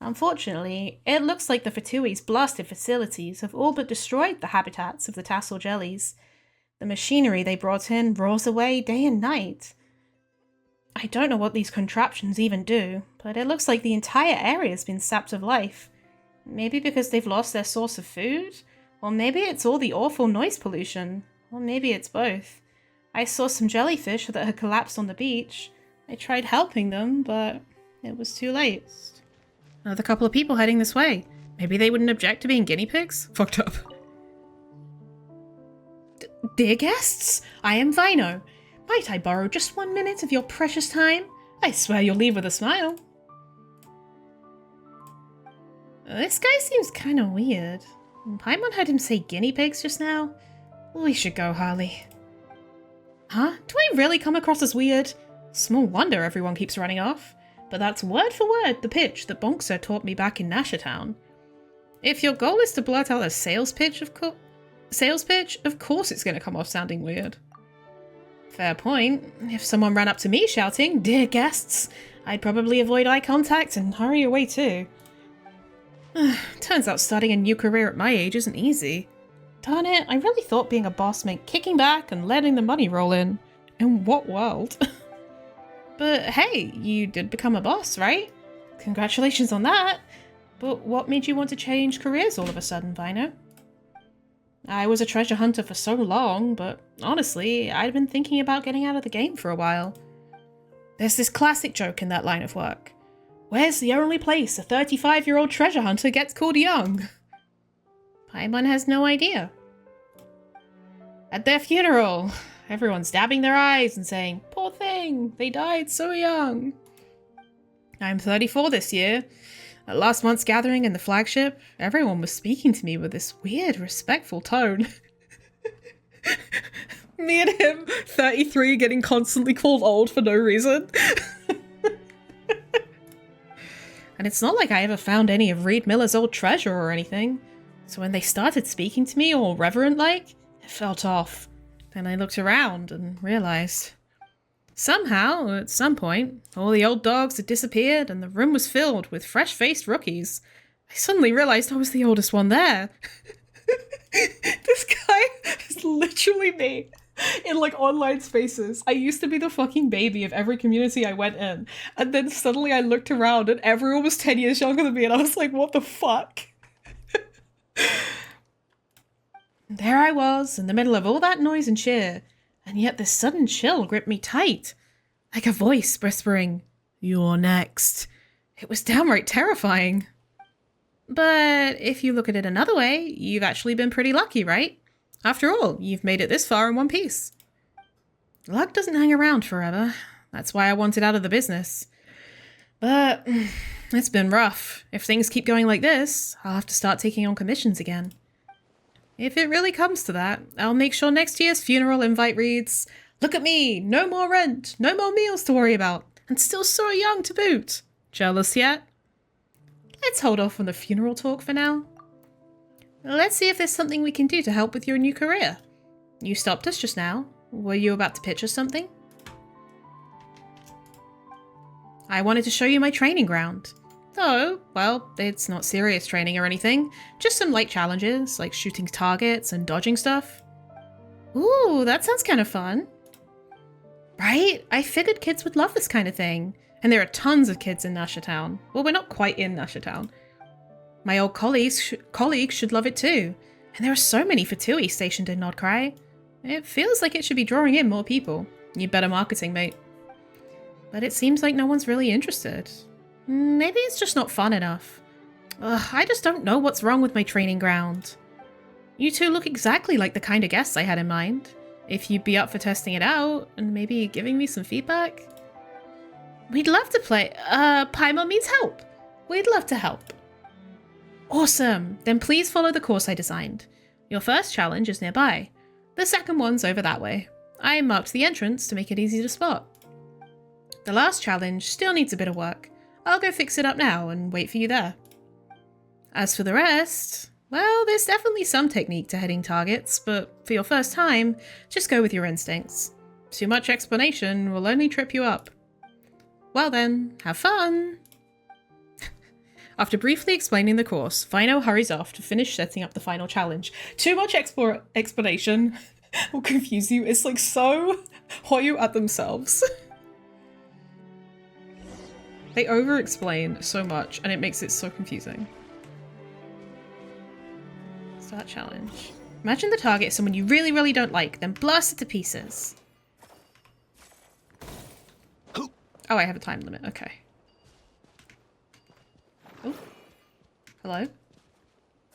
Unfortunately, it looks like the Fatui's blasted facilities have all but destroyed the habitats of the tassel jellies. The machinery they brought in roars away day and night. I don't know what these contraptions even do, but it looks like the entire area has been sapped of life. Maybe because they've lost their source of food? Or maybe it's all the awful noise pollution. Or maybe it's both. I saw some jellyfish that had collapsed on the beach. I tried helping them, but it was too late. Another couple of people heading this way. Maybe they wouldn't object to being guinea pigs? Fucked up. Dear guests, I am Vino. Might I borrow just 1 minute of your precious time? I swear you'll leave with a smile. This guy seems kind of weird. Paimon heard him say guinea pigs just now. We should go, Harley. Huh? Do I really come across as weird? Small wonder everyone keeps running off. But that's word for word the pitch that Bonkser taught me back in Nashertown. If your goal is to blurt out a sales pitch, of course it's going to come off sounding weird. Fair point. If someone ran up to me shouting, "Dear guests," I'd probably avoid eye contact and hurry away too. Turns out starting a new career at my age isn't easy. Darn it, I really thought being a boss meant kicking back and letting the money roll in. In what world? But hey, you did become a boss, right? Congratulations on that. But what made you want to change careers all of a sudden, Vino? I was a treasure hunter for so long, but honestly, I'd been thinking about getting out of the game for a while. There's this classic joke in that line of work. Where's the only place a 35-year-old treasure hunter gets called young? Paimon has no idea. At their funeral, everyone's dabbing their eyes and saying, "Poor thing, they died so young." I'm 34 this year. At last month's gathering in the flagship, everyone was speaking to me with this weird, respectful tone. Me and him, 33, getting constantly called old for no reason. And it's not like I ever found any of Reed Miller's old treasure or anything. So when they started speaking to me all reverent-like, it felt off. Then I looked around and realized. Somehow, at some point, all the old dogs had disappeared and the room was filled with fresh-faced rookies. I suddenly realized I was the oldest one there. This guy is literally me. In like online spaces. I used to be the fucking baby of every community I went in. And then suddenly I looked around and everyone was 10 years younger than me and I was like, what the fuck? There I was, in the middle of all that noise and cheer, and yet this sudden chill gripped me tight. Like a voice whispering, "You're next." It was downright terrifying. But if you look at it another way, you've actually been pretty lucky, right? After all, you've made it this far in one piece. Luck doesn't hang around forever. That's why I wanted out of the business. But it's been rough. If things keep going like this, I'll have to start taking on commissions again. If it really comes to that, I'll make sure next year's funeral invite reads, "Look at me, no more rent, no more meals to worry about, and still so young to boot. Jealous yet?" Let's hold off on the funeral talk for now. Let's see if there's something we can do to help with your new career. You stopped us just now. Were you about to pitch us something? I wanted to show you my training ground. Oh, well, it's not serious training or anything. Just some light challenges, like shooting targets and dodging stuff. Ooh, that sounds kind of fun. Right? I figured kids would love this kind of thing. And there are tons of kids in Nashatown. Well, we're not quite in Nashatown. My old colleagues should love it too. And there are so many Fatui stationed in Nordkrai. It feels like it should be drawing in more people. You better marketing, mate. But it seems like no one's really interested. Maybe it's just not fun enough. Ugh, I just don't know what's wrong with my training ground. You two look exactly like the kind of guests I had in mind. If you'd be up for testing it out, and maybe giving me some feedback. We'd love to play. Paimon means help. We'd love to help. Awesome. Then please follow the course I designed. Your first challenge is nearby. The second one's over that way. I marked the entrance to make it easy to spot. The last challenge still needs a bit of work. I'll go fix it up now and wait for you there. As for the rest, well, there's definitely some technique to hitting targets, but for your first time, just go with your instincts. Too much explanation will only trip you up. Well then, have fun! After briefly explaining the course, Vino hurries off to finish setting up the final challenge. Too much explanation will confuse you. It's like so Hoyu at themselves. They over-explain so much and it makes it so confusing. Start challenge. Imagine the target is someone you really, really don't like, then blast it to pieces. Oh, I have a time limit. Okay. Oh. Hello?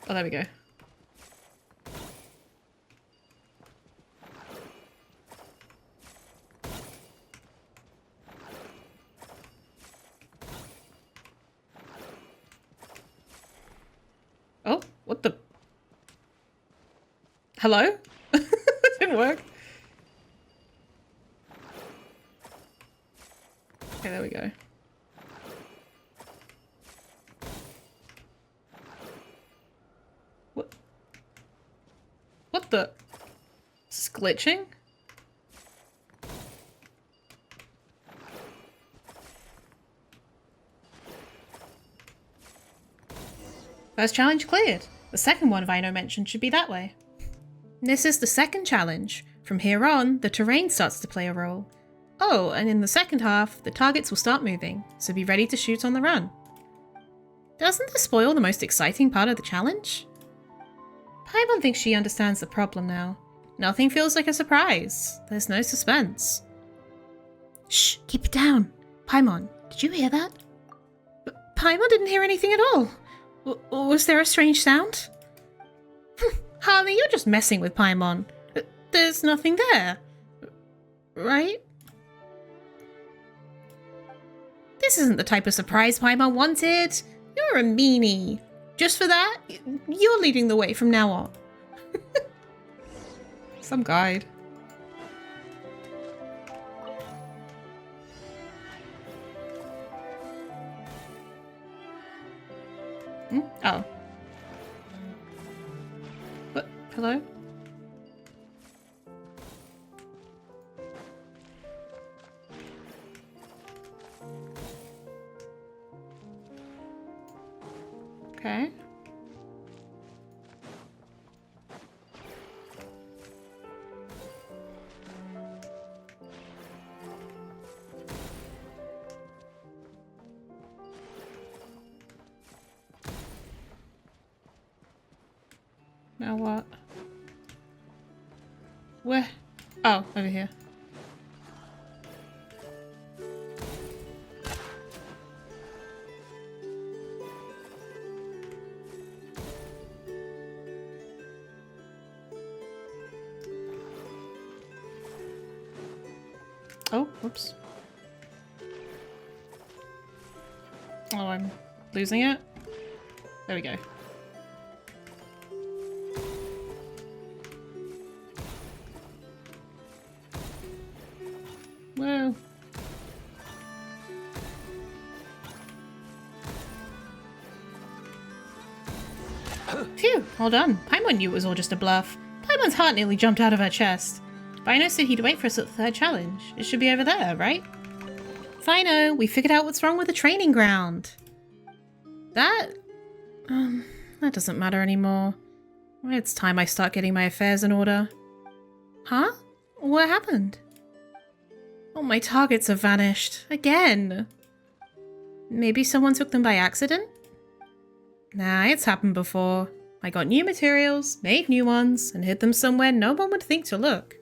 Oh, there we go. Oh, what the? Hello? Didn't work. Okay, there we go. What? What the? Is this glitching? First challenge cleared. The second one Vino mentioned should be that way. This is the second challenge. From here on, the terrain starts to play a role. Oh, and in the second half, the targets will start moving, so be ready to shoot on the run. Doesn't this spoil the most exciting part of the challenge? Paimon thinks she understands the problem now. Nothing feels like a surprise. There's no suspense. Shh, keep it down. Paimon, did you hear that? Paimon didn't hear anything at all. Was there a strange sound? Harley, you're just messing with Paimon. There's nothing there. Right? This isn't the type of surprise Paimon wanted. You're a meanie. Just for that, you're leading the way from now on. Some guide. Oh. What? Hello? Okay. Now what? Where? Oh, over here. Oh, whoops. Oh, I'm losing it. There we go. Whoa. Phew, hold on. Paimon knew it was all just a bluff. Paimon's heart nearly jumped out of her chest. Vino said he'd wait for us at the third challenge. It should be over there, right? Fino, we figured out what's wrong with the training ground. That doesn't matter anymore. It's time I start getting my affairs in order. Huh? What happened? Oh, my targets have vanished. Again. Maybe someone took them by accident? Nah, it's happened before. I got new materials, made new ones, and hid them somewhere no one would think to look.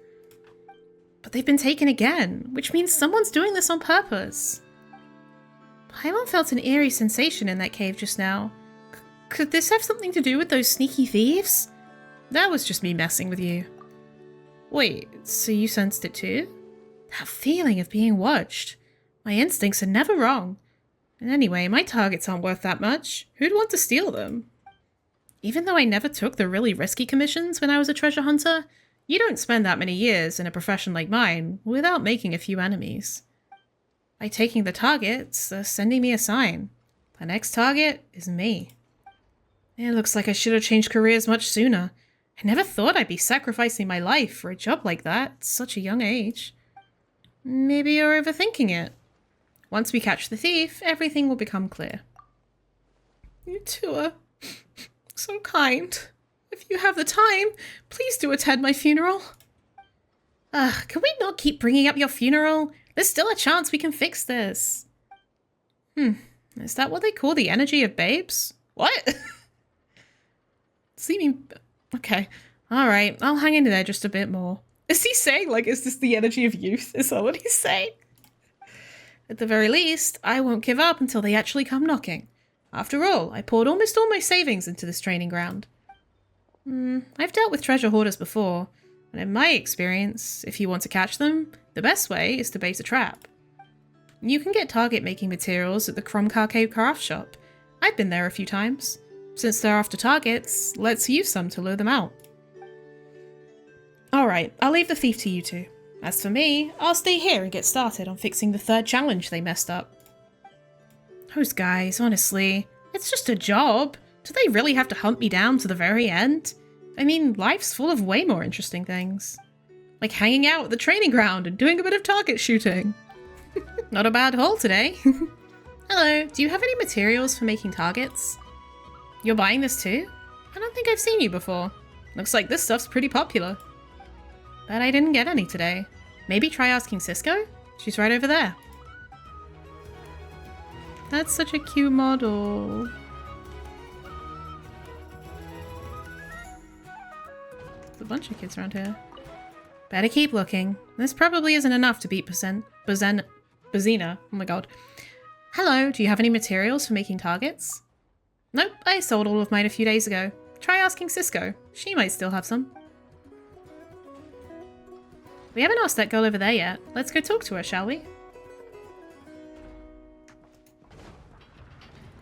But they've been taken again, which means someone's doing this on purpose. Paimon felt an eerie sensation in that cave just now. Could this have something to do with those sneaky thieves? That was just me messing with you. Wait, so you sensed it too? That feeling of being watched. My instincts are never wrong. And anyway, my targets aren't worth that much. Who'd want to steal them? Even though I never took the really risky commissions when I was a treasure hunter, you don't spend that many years in a profession like mine without making a few enemies. By taking the targets, they're sending me a sign. The next target is me. It looks like I should have changed careers much sooner. I never thought I'd be sacrificing my life for a job like that at such a young age. Maybe you're overthinking it. Once we catch the thief, everything will become clear. You two are so kind. If you have the time, please do attend my funeral. Can we not keep bringing up your funeral? There's still a chance we can fix this. Is that what they call the energy of babes? What? See me... Okay. Alright, I'll hang in there just a bit more. Is he saying, like, is this the energy of youth? Is that what he's saying? At the very least, I won't give up until they actually come knocking. After all, I poured almost all my savings into this training ground. I've dealt with treasure hoarders before, and in my experience, if you want to catch them, the best way is to bait a trap. You can get target making materials at the Kromkar Cave craft shop. I've been there a few times. Since they're after targets, let's use some to lure them out. Alright, I'll leave the thief to you two. As for me, I'll stay here and get started on fixing the third challenge they messed up. Those guys, honestly, it's just a job. Do they really have to hunt me down to the very end? I mean, life's full of way more interesting things. Like hanging out at the training ground and doing a bit of target shooting. Not a bad haul today. Hello, do you have any materials for making targets? You're buying this too? I don't think I've seen you before. Looks like this stuff's pretty popular. Bet I didn't get any today. Maybe try asking Cisco? She's right over there. That's such a cute model. There's a bunch of kids around here. Better keep looking. This probably isn't enough to beat Bazina. Oh my god. Hello, do you have any materials for making targets? Nope, I sold all of mine a few days ago. Try asking Cisco. She might still have some. We haven't asked that girl over there yet. Let's go talk to her, shall we?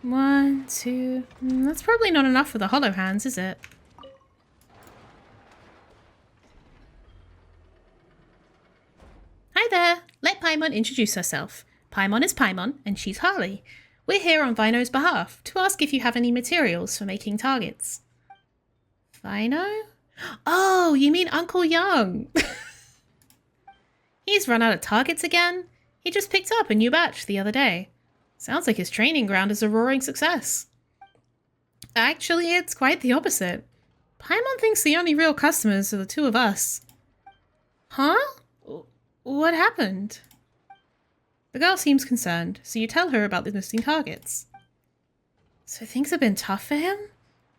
1, 2... That's probably not enough for the hollow hands, is it? Hi there! Let Paimon introduce herself. Paimon is Paimon, and she's Harley. We're here on Vino's behalf to ask if you have any materials for making targets. Vino? Oh, you mean Uncle Young! He's run out of targets again? He just picked up a new batch the other day. Sounds like his training ground is a roaring success. Actually, it's quite the opposite. Paimon thinks the only real customers are the two of us. Huh? What happened? The girl seems concerned, so you tell her about the missing targets. So things have been tough for him?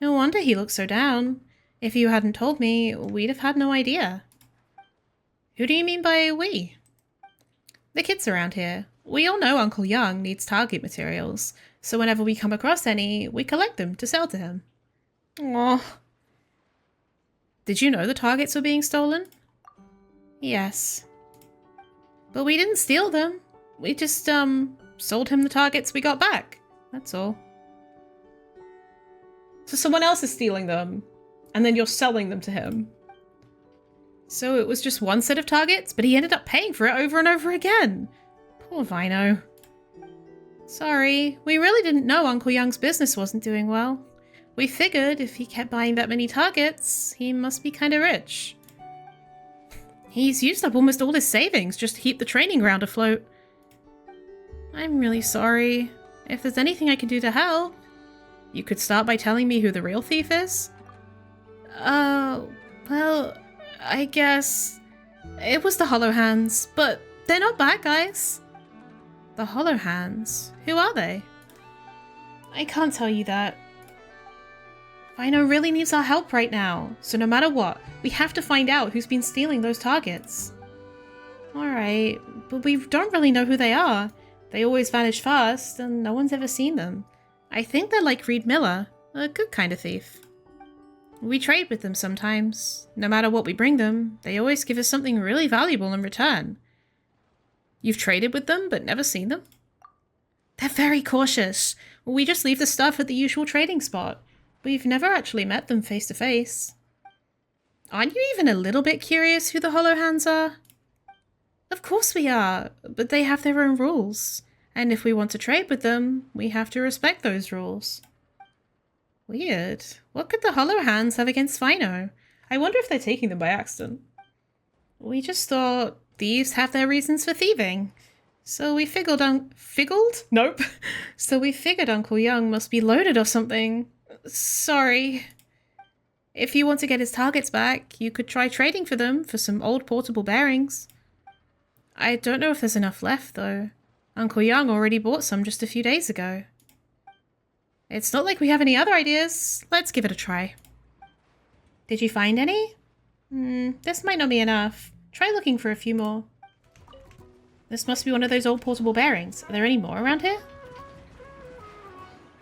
No wonder he looks so down. If you hadn't told me, we'd have had no idea. Who do you mean by we? The kids around here. We all know Uncle Young needs target materials, so whenever we come across any, we collect them to sell to him. Aww. Did you know the targets were being stolen? Yes. But we didn't steal them. We just, sold him the targets we got back. That's all. So someone else is stealing them, and then you're selling them to him. So it was just one set of targets, but he ended up paying for it over and over again. Poor Vino. Sorry, we really didn't know Uncle Young's business wasn't doing well. We figured if he kept buying that many targets, he must be kinda rich. He's used up almost all his savings just to keep the training ground afloat. I'm really sorry. If there's anything I can do to help, you could start by telling me who the real thief is? Well, I guess it was the Hollow Hands, but they're not bad guys. The Hollow Hands? Who are they? I can't tell you that. Phino really needs our help right now, so no matter what, we have to find out who's been stealing those targets. Alright, but we don't really know who they are. They always vanish fast, and no one's ever seen them. I think they're like Reed Miller, a good kind of thief. We trade with them sometimes. No matter what we bring them, they always give us something really valuable in return. You've traded with them, but never seen them? They're very cautious. We just leave the stuff at the usual trading spot. We've never actually met them face to face. Aren't you even a little bit curious who the Hollow Hands are? Of course we are, but they have their own rules. And if we want to trade with them, we have to respect those rules. Weird. What could the Hollow Hands have against Phino? I wonder if they're taking them by accident. We just thought thieves have their reasons for thieving. So we figured Nope. So we figured Uncle Young must be loaded or something. Sorry. If you want to get his targets back, you could try trading for them for some old portable bearings. I don't know if there's enough left, though. Uncle Young already bought some just a few days ago. It's not like we have any other ideas. Let's give it a try. Did you find any? This might not be enough. Try looking for a few more. This must be one of those old portable bearings. Are there any more around here?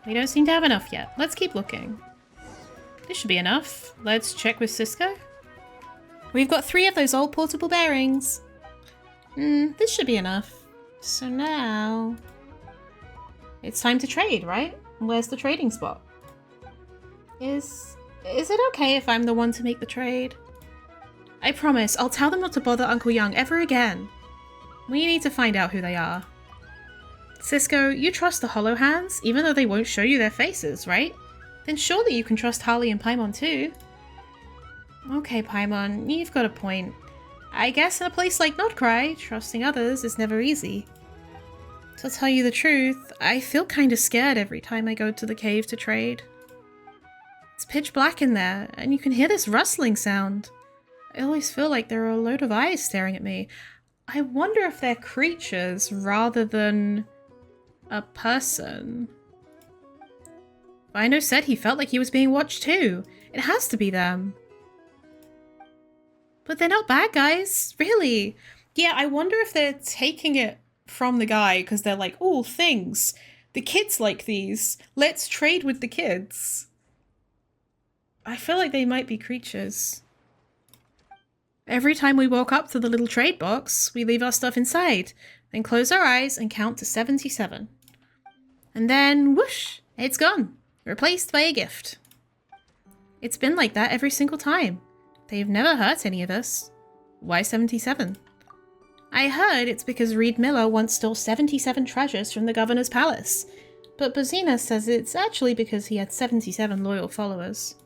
We don't seem to have enough yet. Let's keep looking. This should be enough. Let's check with Cisco. We've got 3 of those old portable bearings. This should be enough. So now... it's time to trade, right? Where's the trading spot? Is it okay if I'm the one to make the trade? I promise, I'll tell them not to bother Uncle Young ever again. We need to find out who they are. Cisco, you trust the Hollow Hands, even though they won't show you their faces, right? Then surely you can trust Harley and Paimon too. Okay, Paimon, you've got a point. I guess in a place like Krai, trusting others is never easy. To tell you the truth, I feel kinda scared every time I go to the cave to trade. It's pitch black in there, and you can hear this rustling sound. I always feel like there are a load of eyes staring at me. I wonder if they're creatures rather than a person. Phino said he felt like he was being watched too. It has to be them. But they're not bad guys, really. Yeah, I wonder if they're taking it from the guy because they're like, oh, things. The kids like these. Let's trade with the kids. I feel like they might be creatures. Every time we walk up to the little trade box, we leave our stuff inside, then close our eyes and count to 77. And then, whoosh, it's gone, replaced by a gift. It's been like that every single time. They've never hurt any of us. Why 77? I heard it's because Reed Miller once stole 77 treasures from the governor's palace, but Bozina says it's actually because he had 77 loyal followers.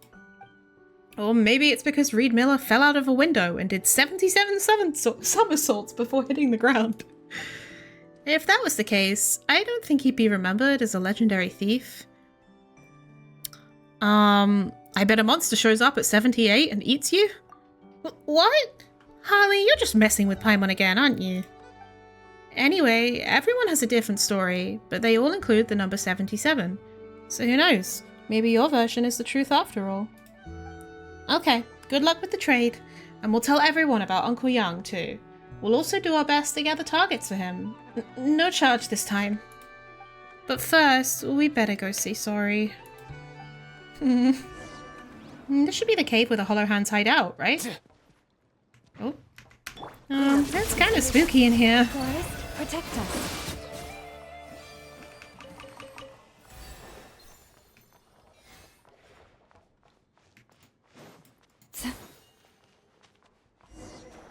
Or maybe it's because Reed Miller fell out of a window and did 77 somersaults before hitting the ground. If that was the case, I don't think he'd be remembered as a legendary thief. I bet a monster shows up at 78 and eats you? What? Harley, you're just messing with Paimon again, aren't you? Anyway, everyone has a different story, but they all include the number 77. So who knows? Maybe your version is the truth after all. Okay, good luck with the trade, and we'll tell everyone about Uncle Young too. We'll also do our best to gather targets for him. No charge this time. But first, we better go say sorry. This should be the cave where the Hollow Hands hide out, right? Oh. That's kind of spooky in here. Forest, protect us.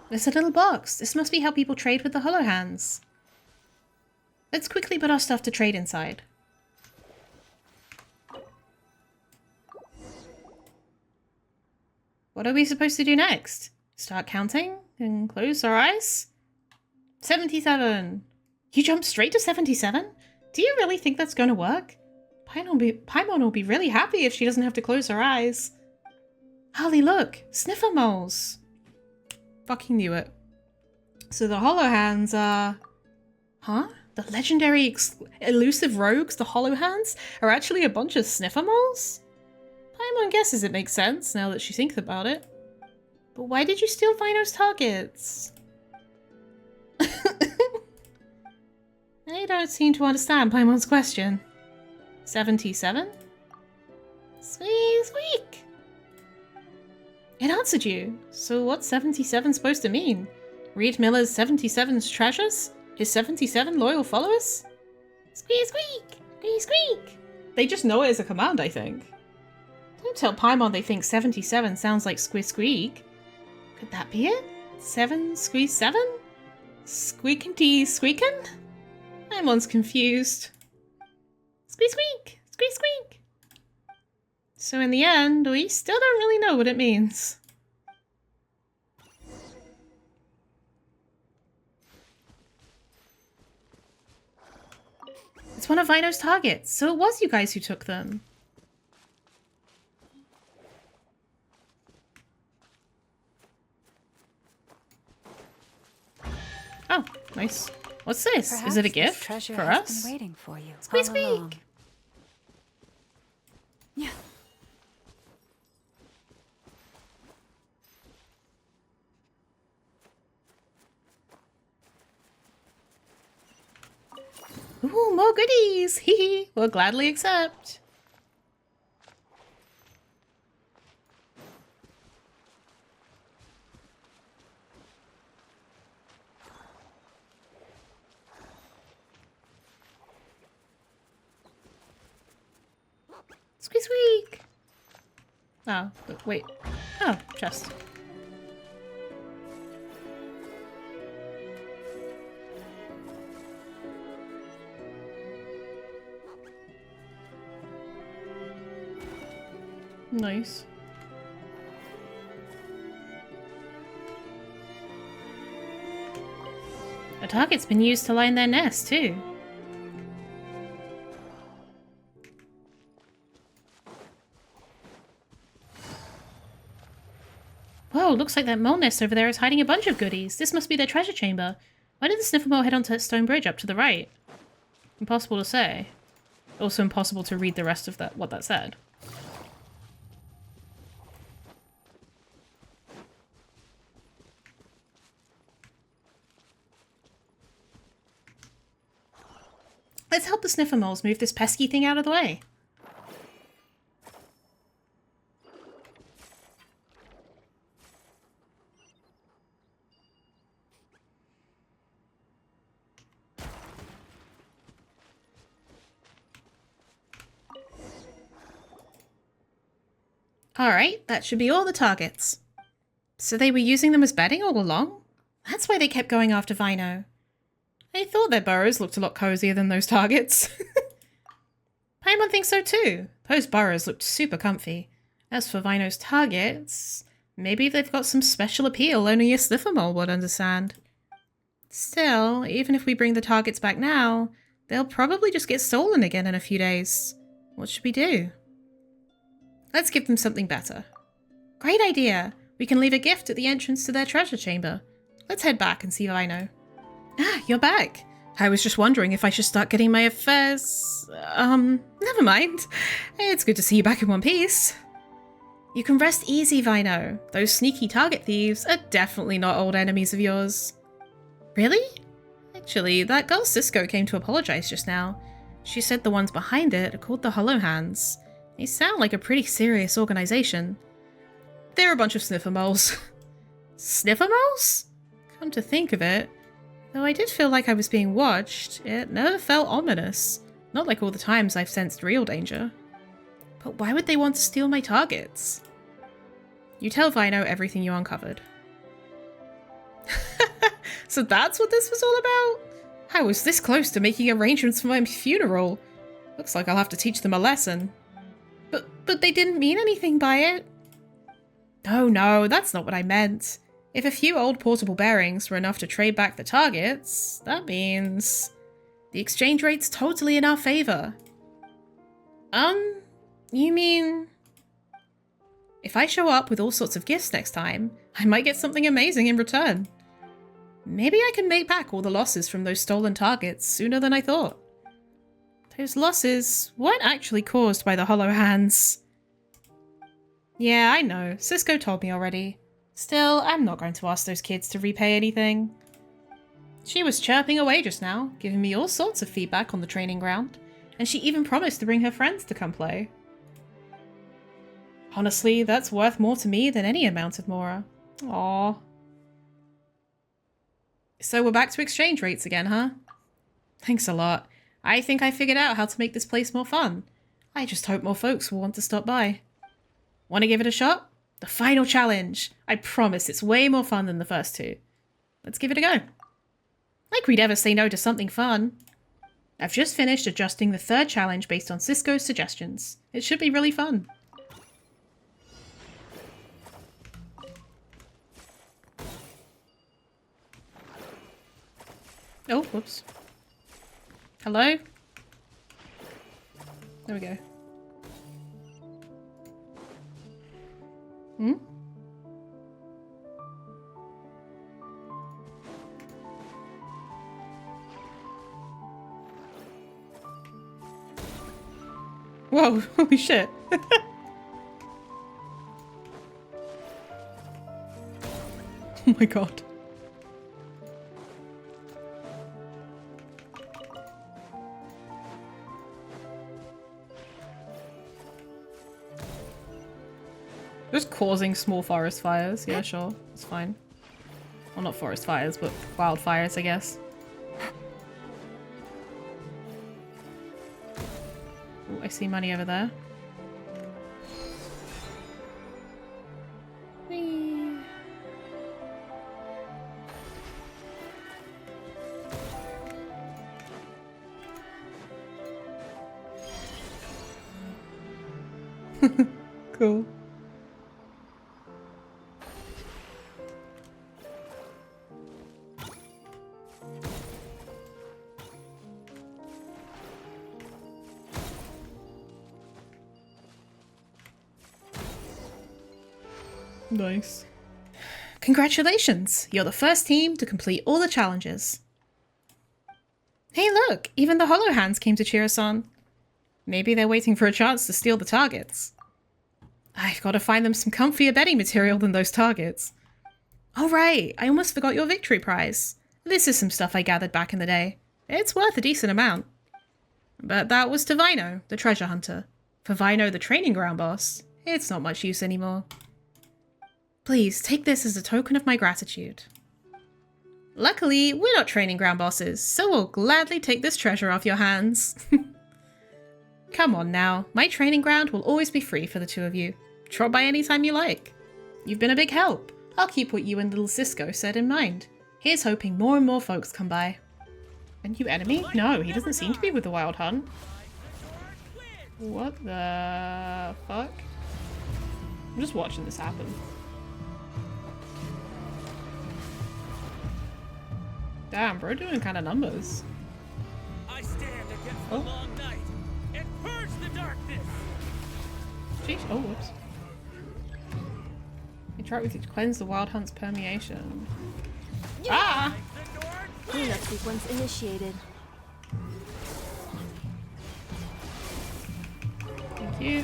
There's a little box. This must be how people trade with the Hollow Hands. Let's quickly put our stuff to trade inside. What are we supposed to do next? Start counting and close our eyes? 77. You jumped straight to 77? Do you really think that's going to work? Paimon will be really happy if she doesn't have to close her eyes. Harley, look! Sniffer moles! Fucking knew it. So the hollow hands are... Huh? The legendary elusive rogues, the hollow hands, are actually a bunch of sniffer moles? Paimon guesses it makes sense now that she thinks about it. But why did you steal Vino's targets? I don't seem to understand Paimon's question. 77? Squeak, squeak! It answered you. So what's 77 supposed to mean? Reed Miller's 77's treasures? His 77 loyal followers? Squeak, squeak! Squeak, squeak! They just know it as a command, I think. Don't tell Paimon they think 77 sounds like squeak, squeak. Could that be it? 7 squeak 7? Squeakinty squeakin'? Paimon's confused. Squeak, squeak! Squeak, squeak! So in the end, we still don't really know what it means. It's one of Vino's targets, so it was you guys who took them. Oh, nice. What's this? Perhaps is it a this gift treasure for has us? been waiting for you Squeak, all along. squeak! Yeah. Ooh, more goodies! Hee hee! We'll gladly accept. Squeak, squeak! Oh, wait. Oh, chest. Nice. A target's been used to line their nest, too. Whoa, looks like that mole nest over there is hiding a bunch of goodies. This must be their treasure chamber. Why did the sniffer mole head onto that stone bridge up to the right? Impossible to say. Also impossible to read the rest of what that said. Let's help the sniffer moles move this pesky thing out of the way. Alright, that should be all the targets. So they were using them as bedding all along? That's why they kept going after Vino. I thought their burrows looked a lot cozier than those targets. Paimon thinks so too. Those burrows looked super comfy. As for Vino's targets, maybe they've got some special appeal only a sniffer mole would understand. Still, even if we bring the targets back now, they'll probably just get stolen again in a few days. What should we do? Let's give them something better. Great idea! We can leave a gift at the entrance to their treasure chamber. Let's head back and see Vino. Ah, you're back. I was just wondering if I should start getting my affairs... never mind. It's good to see you back in one piece. You can rest easy, Vino. Those sneaky target thieves are definitely not old enemies of yours. Really? Actually, that girl Cisco came to apologize just now. She said the ones behind it are called the Hollow Hands. They sound like a pretty serious organization. They're a bunch of sniffer moles. Sniffer moles? Come to think of it, though I did feel like I was being watched, it never felt ominous. Not like all the times I've sensed real danger. But why would they want to steal my targets? You tell Vino everything you uncovered. So that's what this was all about? I was this close to making arrangements for my funeral. Looks like I'll have to teach them a lesson. But they didn't mean anything by it. Oh no, that's not what I meant. If a few old portable bearings were enough to trade back the targets, that means... The exchange rate's totally in our favor. You mean... If I show up with all sorts of gifts next time, I might get something amazing in return. Maybe I can make back all the losses from those stolen targets sooner than I thought. Those losses weren't actually caused by the hollow hands. Yeah, I know. Cisco told me already. Still, I'm not going to ask those kids to repay anything. She was chirping away just now, giving me all sorts of feedback on the training ground, and she even promised to bring her friends to come play. Honestly, that's worth more to me than any amount of Mora. Aww. So we're back to exchange rates again, huh? Thanks a lot. I think I figured out how to make this place more fun. I just hope more folks will want to stop by. Want to give it a shot? The final challenge! I promise it's way more fun than the first two. Let's give it a go. Like we'd ever say no to something fun. I've just finished adjusting the third challenge based on Cisco's suggestions. It should be really fun. Oh, whoops. Hello? There we go. Hmm? Whoa, holy shit. Oh my god. Just causing small forest fires. Yeah, sure. It's fine. Well, not forest fires, but wildfires, I guess. Ooh, I see money over there. Whee. Cool. Nice. Congratulations! You're the first team to complete all the challenges. Hey look! Even the Hollow Hands came to cheer us on. Maybe they're waiting for a chance to steal the targets. I've got to find them some comfier bedding material than those targets. Oh right, I almost forgot your victory prize. This is some stuff I gathered back in the day. It's worth a decent amount. But that was to Vino, the treasure hunter. For Vino, the training ground boss, it's not much use anymore. Please, take this as a token of my gratitude. Luckily, we're not training ground bosses, so we'll gladly take this treasure off your hands. Come on now, my training ground will always be free for the two of you. Drop by anytime you like. You've been a big help. I'll keep what you and little Cisco said in mind. Here's hoping more and more folks come by. A new enemy? No, he doesn't seem to be with the Wild Hunt. What the fuck? I'm just watching this happen. Damn, bro, doing kind of numbers. I stand against the long night and purge the darkness. Jeez, oh, whoops. Interact with it to cleanse the Wild Hunt's permeation. Yeah. Ah! Cleanup sequence initiated. Thank you.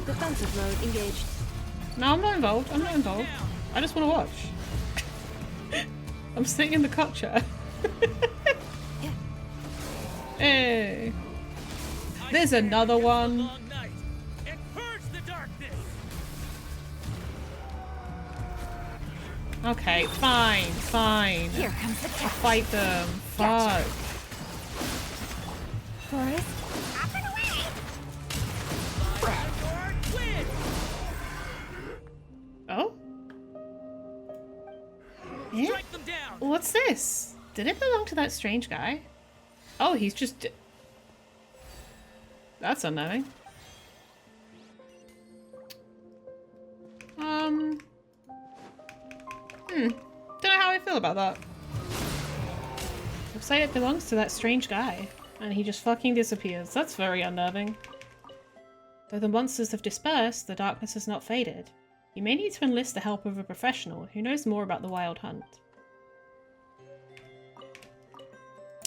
Defensive mode engaged. No, I'm not involved. I'm not involved. I just want to watch. I'm sitting in the cot chair. Hey. There's another one. Okay, fine, fine. Here comes the I'll fight them. Fuck. Forest. Oh? Yeah? What's this? Did it belong to that strange guy? Oh, he's just... That's unknowing. Don't know how I feel about that. Looks like it belongs to that strange guy. And he just fucking disappears. That's very unnerving. Though the monsters have dispersed, the darkness has not faded. You may need to enlist the help of a professional who knows more about the wild hunt.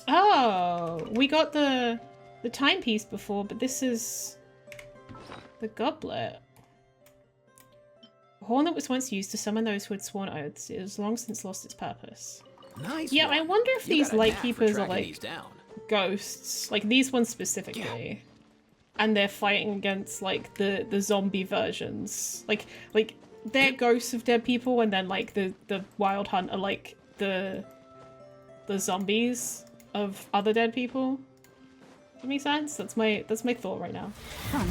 Oh, we got the timepiece before, but this is the goblet. A horn that was once used to summon those who had sworn oaths. It has long since lost its purpose. Nice. Yeah, I wonder if these lightkeepers are like these down. ghosts, like these ones specifically, and they're fighting against like the zombie versions, like they're ghosts of dead people, and then like the wild hunt are like the zombies of other dead people. Does that make sense? That's my thought right now.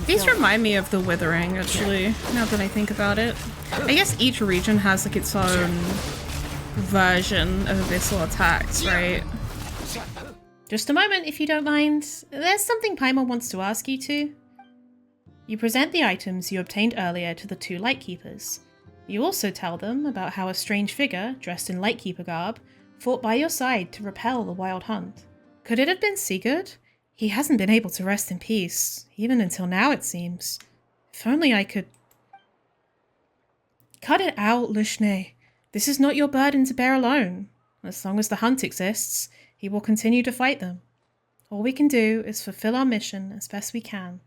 These remind me of the Withering, actually, now that I think about it. I guess each region has like its own version of abyssal attacks, right? Just a moment, if you don't mind. There's something Paimon wants to ask you to. You present the items you obtained earlier to the two Lightkeepers. You also tell them about how a strange figure, dressed in Lightkeeper garb, fought by your side to repel the wild hunt. Could it have been Sigurd? He hasn't been able to rest in peace, even until now it seems. If only I could... Cut it out, Lushne. This is not your burden to bear alone. As long as the hunt exists, he will continue to fight them. All we can do is fulfill our mission as best we can.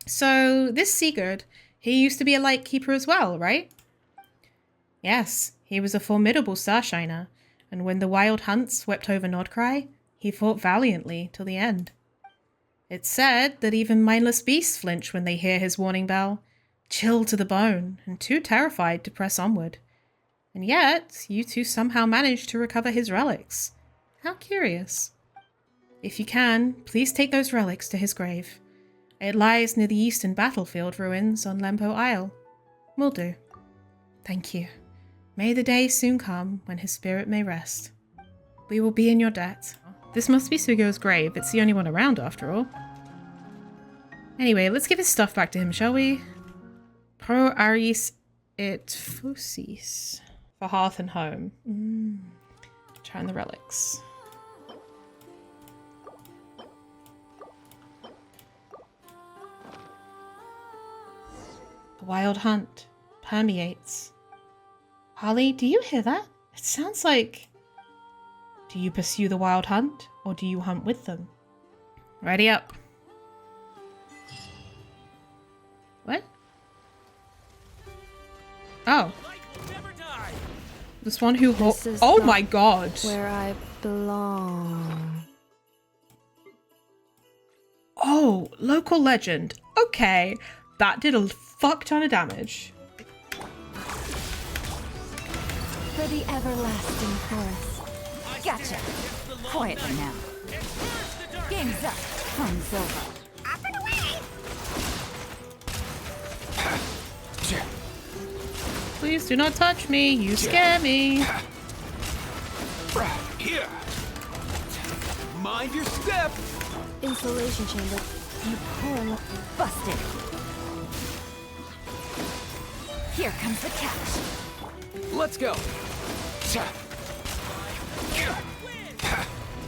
So, this Sigurd, he used to be a Lightkeeper as well, right? Yes, he was a formidable Starshiner, and when the wild hunt swept over Nordkrai, he fought valiantly till the end. It's said that even mindless beasts flinch when they hear his warning bell, chilled to the bone and too terrified to press onward. And yet, you two somehow managed to recover his relics. How curious. If you can, please take those relics to his grave. It lies near the eastern battlefield ruins on Lempo Isle. Will do. Thank you. May the day soon come when his spirit may rest. We will be in your debt. This must be Sugo's grave. It's the only one around, after all. Anyway, let's give his stuff back to him, shall we? Pro Aris et Fusis. For hearth and home. Trying the relics. The wild hunt permeates. Holly, do you hear that? It sounds like... Do you pursue the wild hunt, or do you hunt with them? Ready up. What? Oh. This one who... Oh my god. Where I belong. Oh, local legend. Okay. That did a fuck ton of damage. For the everlasting forest. Gotcha. Quietly now. Game's up. Fun's over. Up and away! Please do not touch me. You scare me. Here. Mind your step. Insulation chamber. You poor busted. Here comes the catch. Let's go.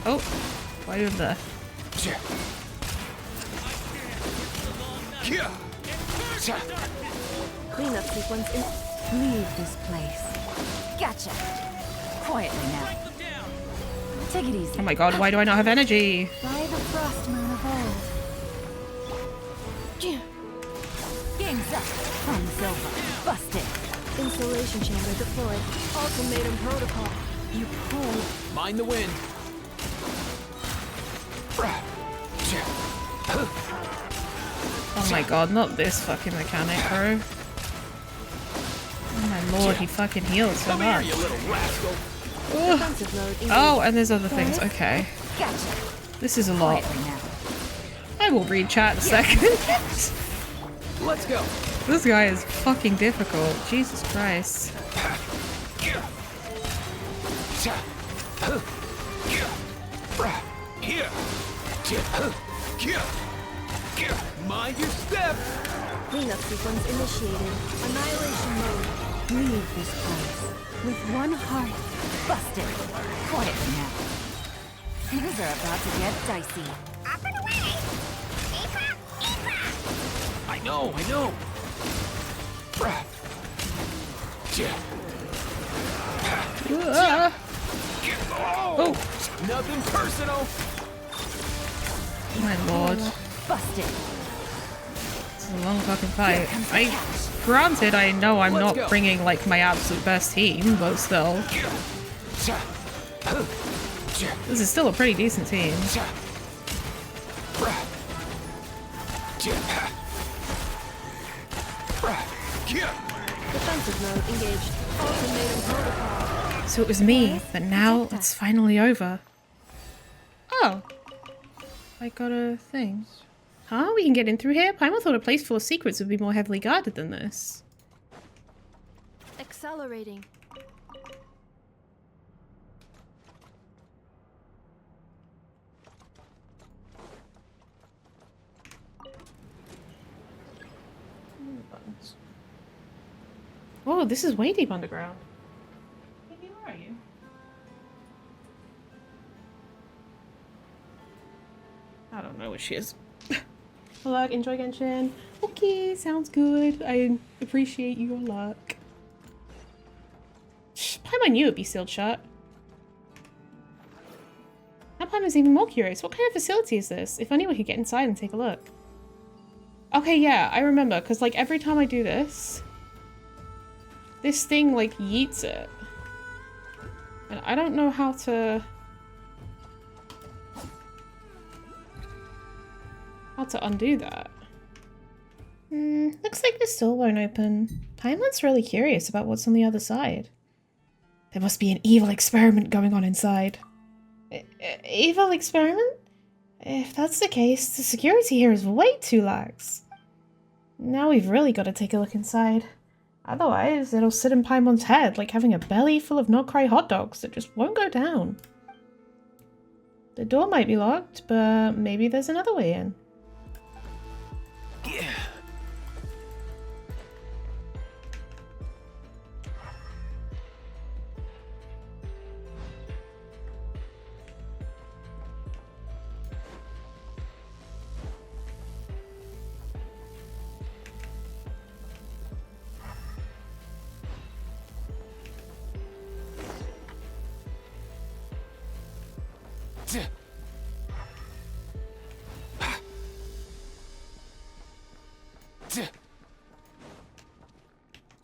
Oh, why over there? Cleanup sequence in. Leave this place. Gotcha. Quietly now. Take it easy. Oh my god, why do I not have energy? By the frost moon of old. Game's up. Fun's over. Busted. Insulation chamber deployed. Ultimatum protocol. You pull. Mind the wind. Oh my god, not this fucking mechanic, bro. Oh my lord, he fucking heals so Come here, much. you little rascal. Oh, and there's other things. Okay. Gotcha. This is a lot. Quietly now. I will read chat in a second. Let's go. This guy is fucking difficult. Jesus Christ. Here. Mind your step. Cleanup sequence initiated. Annihilation mode. Leave this place. With one heart. Busted. Quiet now. Things are about to get dicey. Up and away! Epa! Epa! I know. Oh, Nothing personal. my lord. Busted. This is a long fucking fight. Granted, I know I'm Let's not go. bringing, like, my absolute best team, but still. This is still a pretty decent team. Defensive mode engaged. Ultimatum protocol. So it was me, but now it's finally over. Oh. I got a thing. Huh? We can get in through here? Paimon thought a place full of secrets would be more heavily guarded than this. Accelerating. Whoa, this is way deep underground. Baby, where are you? I don't know where she is. Luck, enjoy Genshin. Okay, sounds good. I appreciate your luck. Paimon knew it'd be sealed shut. Now Paimon's even more curious. What kind of facility is this? If only we could get inside and take a look. Okay, yeah, I remember, because, like, every time I do this, this thing, like, yeets it. And I don't know how to undo that. Looks like this door won't open. Paimon's really curious about what's on the other side. There must be an evil experiment going on inside. Evil experiment? If that's the case, the security here is way too lax. Now we've really got to take a look inside. Otherwise, it'll sit in Paimon's head like having a belly full of not-krai hot dogs that just won't go down. The door might be locked, but maybe there's another way in. Yeah.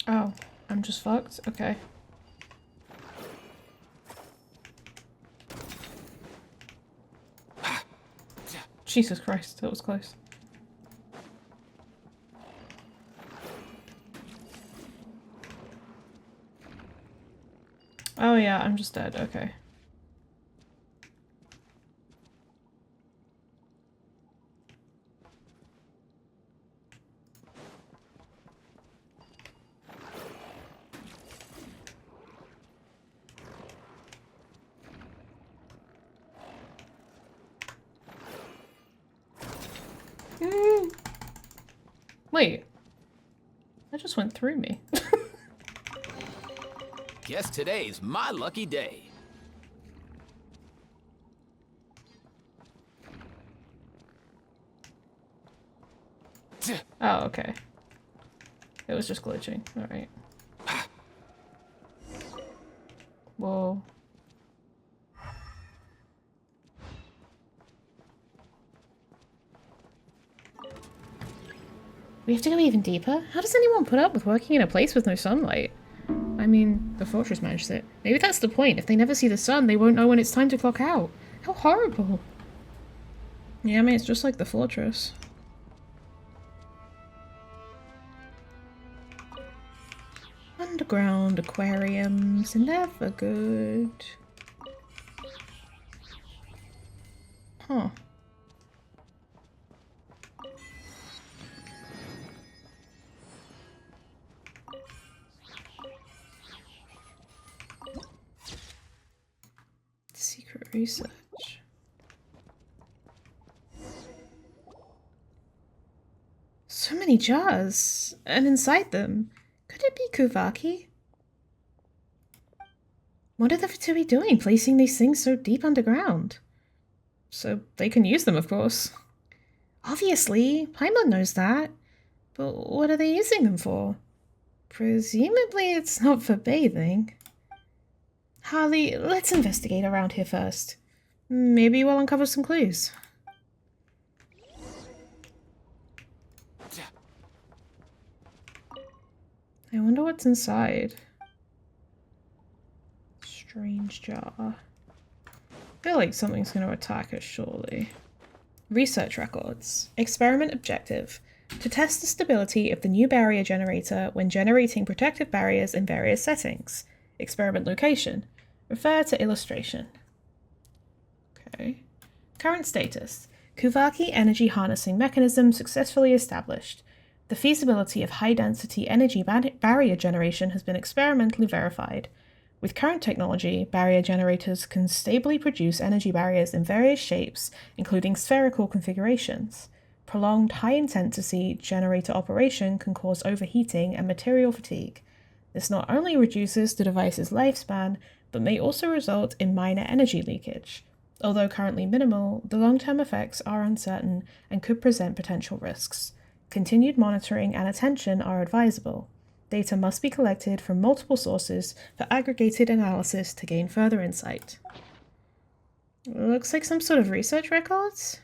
Oh, I'm just fucked? Okay. Jesus Christ, that was close. Oh yeah, I'm just dead, okay. Wait. That just went through me. Guess today's my lucky day. Oh, okay. It was just glitching. Alright. Whoa. We have to go even deeper? How does anyone put up with working in a place with no sunlight? I mean, the fortress managed it. Maybe that's the point. If they never see the sun, they won't know when it's time to clock out. How horrible. Yeah, I mean, it's just like the fortress. Underground aquariums are never good. Huh. Secret research. So many jars, and inside them, could it be Kuvaki? What are the Fatui doing, placing these things so deep underground? So they can use them, of course. Obviously, Paimon knows that. But what are they using them for? Presumably it's not for bathing. Harley, let's investigate around here first. Maybe we'll uncover some clues. I wonder what's inside. Strange jar. I feel like something's going to attack us shortly. Research records. Experiment objective. To test the stability of the new barrier generator when generating protective barriers in various settings. Experiment location. Refer to illustration. Okay. Current status. Kuvaki energy harnessing mechanism successfully established. The feasibility of high-density energy barrier generation has been experimentally verified. With current technology, barrier generators can stably produce energy barriers in various shapes, including spherical configurations. Prolonged high-intensity generator operation can cause overheating and material fatigue. This not only reduces the device's lifespan, but may also result in minor energy leakage. Although currently minimal, the long-term effects are uncertain and could present potential risks. Continued monitoring and attention are advisable. Data must be collected from multiple sources for aggregated analysis to gain further insight. Looks like some sort of research records?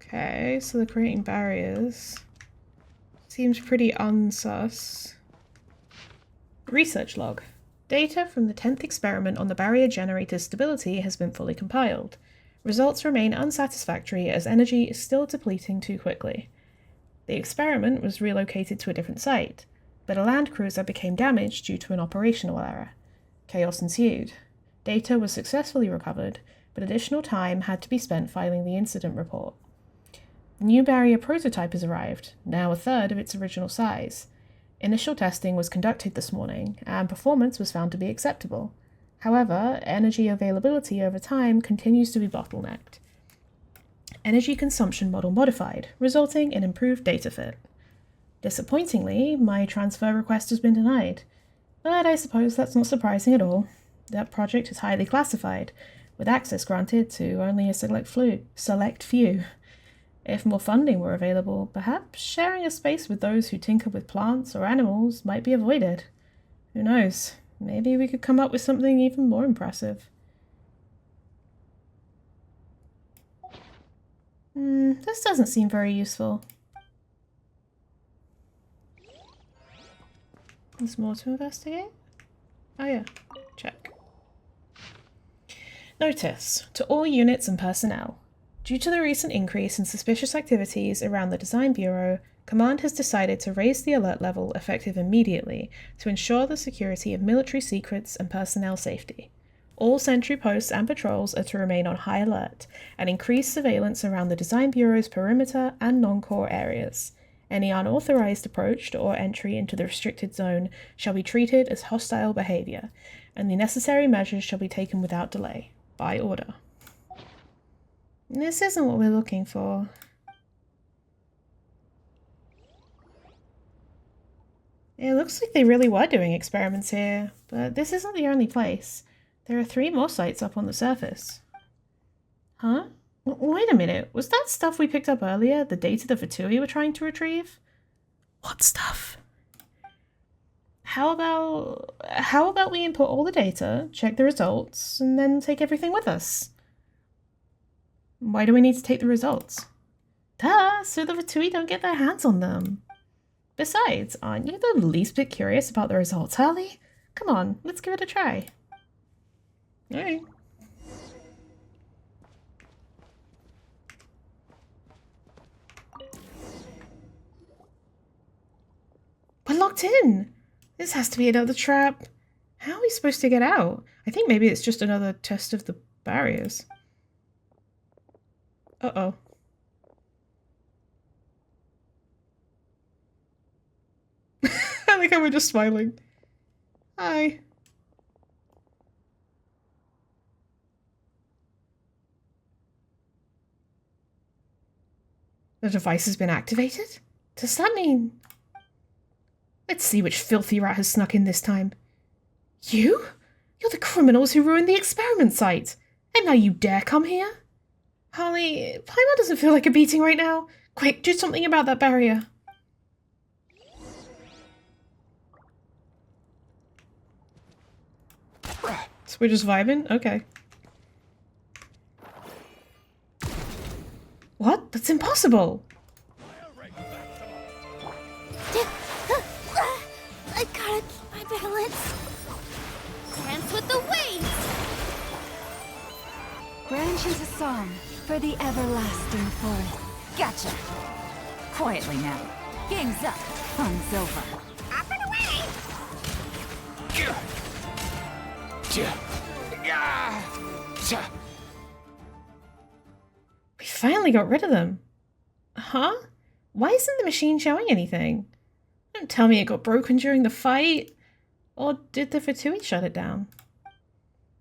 Okay, so they're creating barriers. Seems pretty unsus. Research log. Data from the 10th experiment on the barrier generator's stability has been fully compiled. Results remain unsatisfactory as energy is still depleting too quickly. The experiment was relocated to a different site, but a land cruiser became damaged due to an operational error. Chaos ensued. Data was successfully recovered, but additional time had to be spent filing the incident report. The new barrier prototype has arrived, now a third of its original size. Initial testing was conducted this morning, and performance was found to be acceptable. However, energy availability over time continues to be bottlenecked. Energy consumption model modified, resulting in improved data fit. Disappointingly, my transfer request has been denied, but I suppose that's not surprising at all. That project is highly classified, with access granted to only a select few. If more funding were available, perhaps sharing a space with those who tinker with plants or animals might be avoided. Who knows? Maybe we could come up with something even more impressive. This doesn't seem very useful. There's more to investigate? Oh yeah, check. Notice to all units and personnel. Due to the recent increase in suspicious activities around the Design Bureau, Command has decided to raise the alert level effective immediately to ensure the security of military secrets and personnel safety. All sentry posts and patrols are to remain on high alert and increase surveillance around the Design Bureau's perimeter and non-core areas. Any unauthorized approach or entry into the restricted zone shall be treated as hostile behavior, and the necessary measures shall be taken without delay, by order. This isn't what we're looking for. It looks like they really were doing experiments here, but this isn't the only place. There are 3 more sites up on the surface. Huh? Wait a minute, was that stuff we picked up earlier the data the Fatui were trying to retrieve? What stuff? How about we input all the data, check the results, and then take everything with us? Why do we need to take the results? Duh, so the Fatui don't get their hands on them. Besides, aren't you the least bit curious about the results, Harley? Come on, let's give it a try. Alright. We're locked in! This has to be another trap. How are we supposed to get out? I think maybe it's just another test of the barriers. Uh-oh. I like how we're just smiling. Hi. The device has been activated? Does that mean... Let's see which filthy rat has snuck in this time. You? You're the criminals who ruined the experiment site, and now you dare come here? Harley, Paimon doesn't feel like a beating right now. Quick, do something about that barrier. So we're just vibing? Okay. What? That's impossible! I gotta keep my balance. Dance with the waves. Branches a song for the everlasting forest. Gotcha. Quietly now. Game's up. Fun's over. Up and away. We finally got rid of them. Huh? Why isn't the machine showing anything? Don't tell me it got broken during the fight. Or did the Fatui shut it down?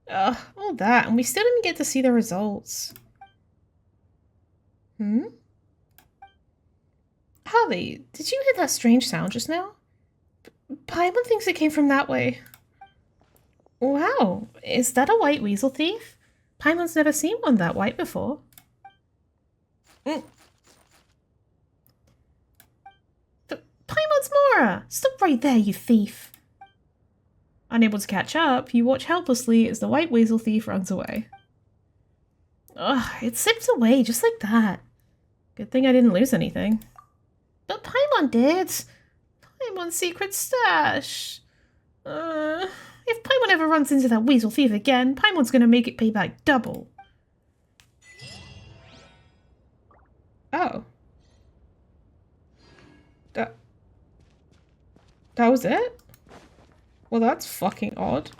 Ugh, all that, and we still didn't get to see the results. Harley, did you hear that strange sound just now? Paimon thinks it came from that way. Wow, is that a white weasel thief? Paimon's never seen one that white before. Paimon's Mora! Stop right there, you thief! Unable to catch up, you watch helplessly as the white weasel thief runs away. Ugh, it slipped away just like that. Good thing I didn't lose anything. But Paimon did! Paimon's secret stash! If Paimon ever runs into that weasel thief again, Paimon's gonna make it pay back double. Oh. That was it? Well, that's fucking odd.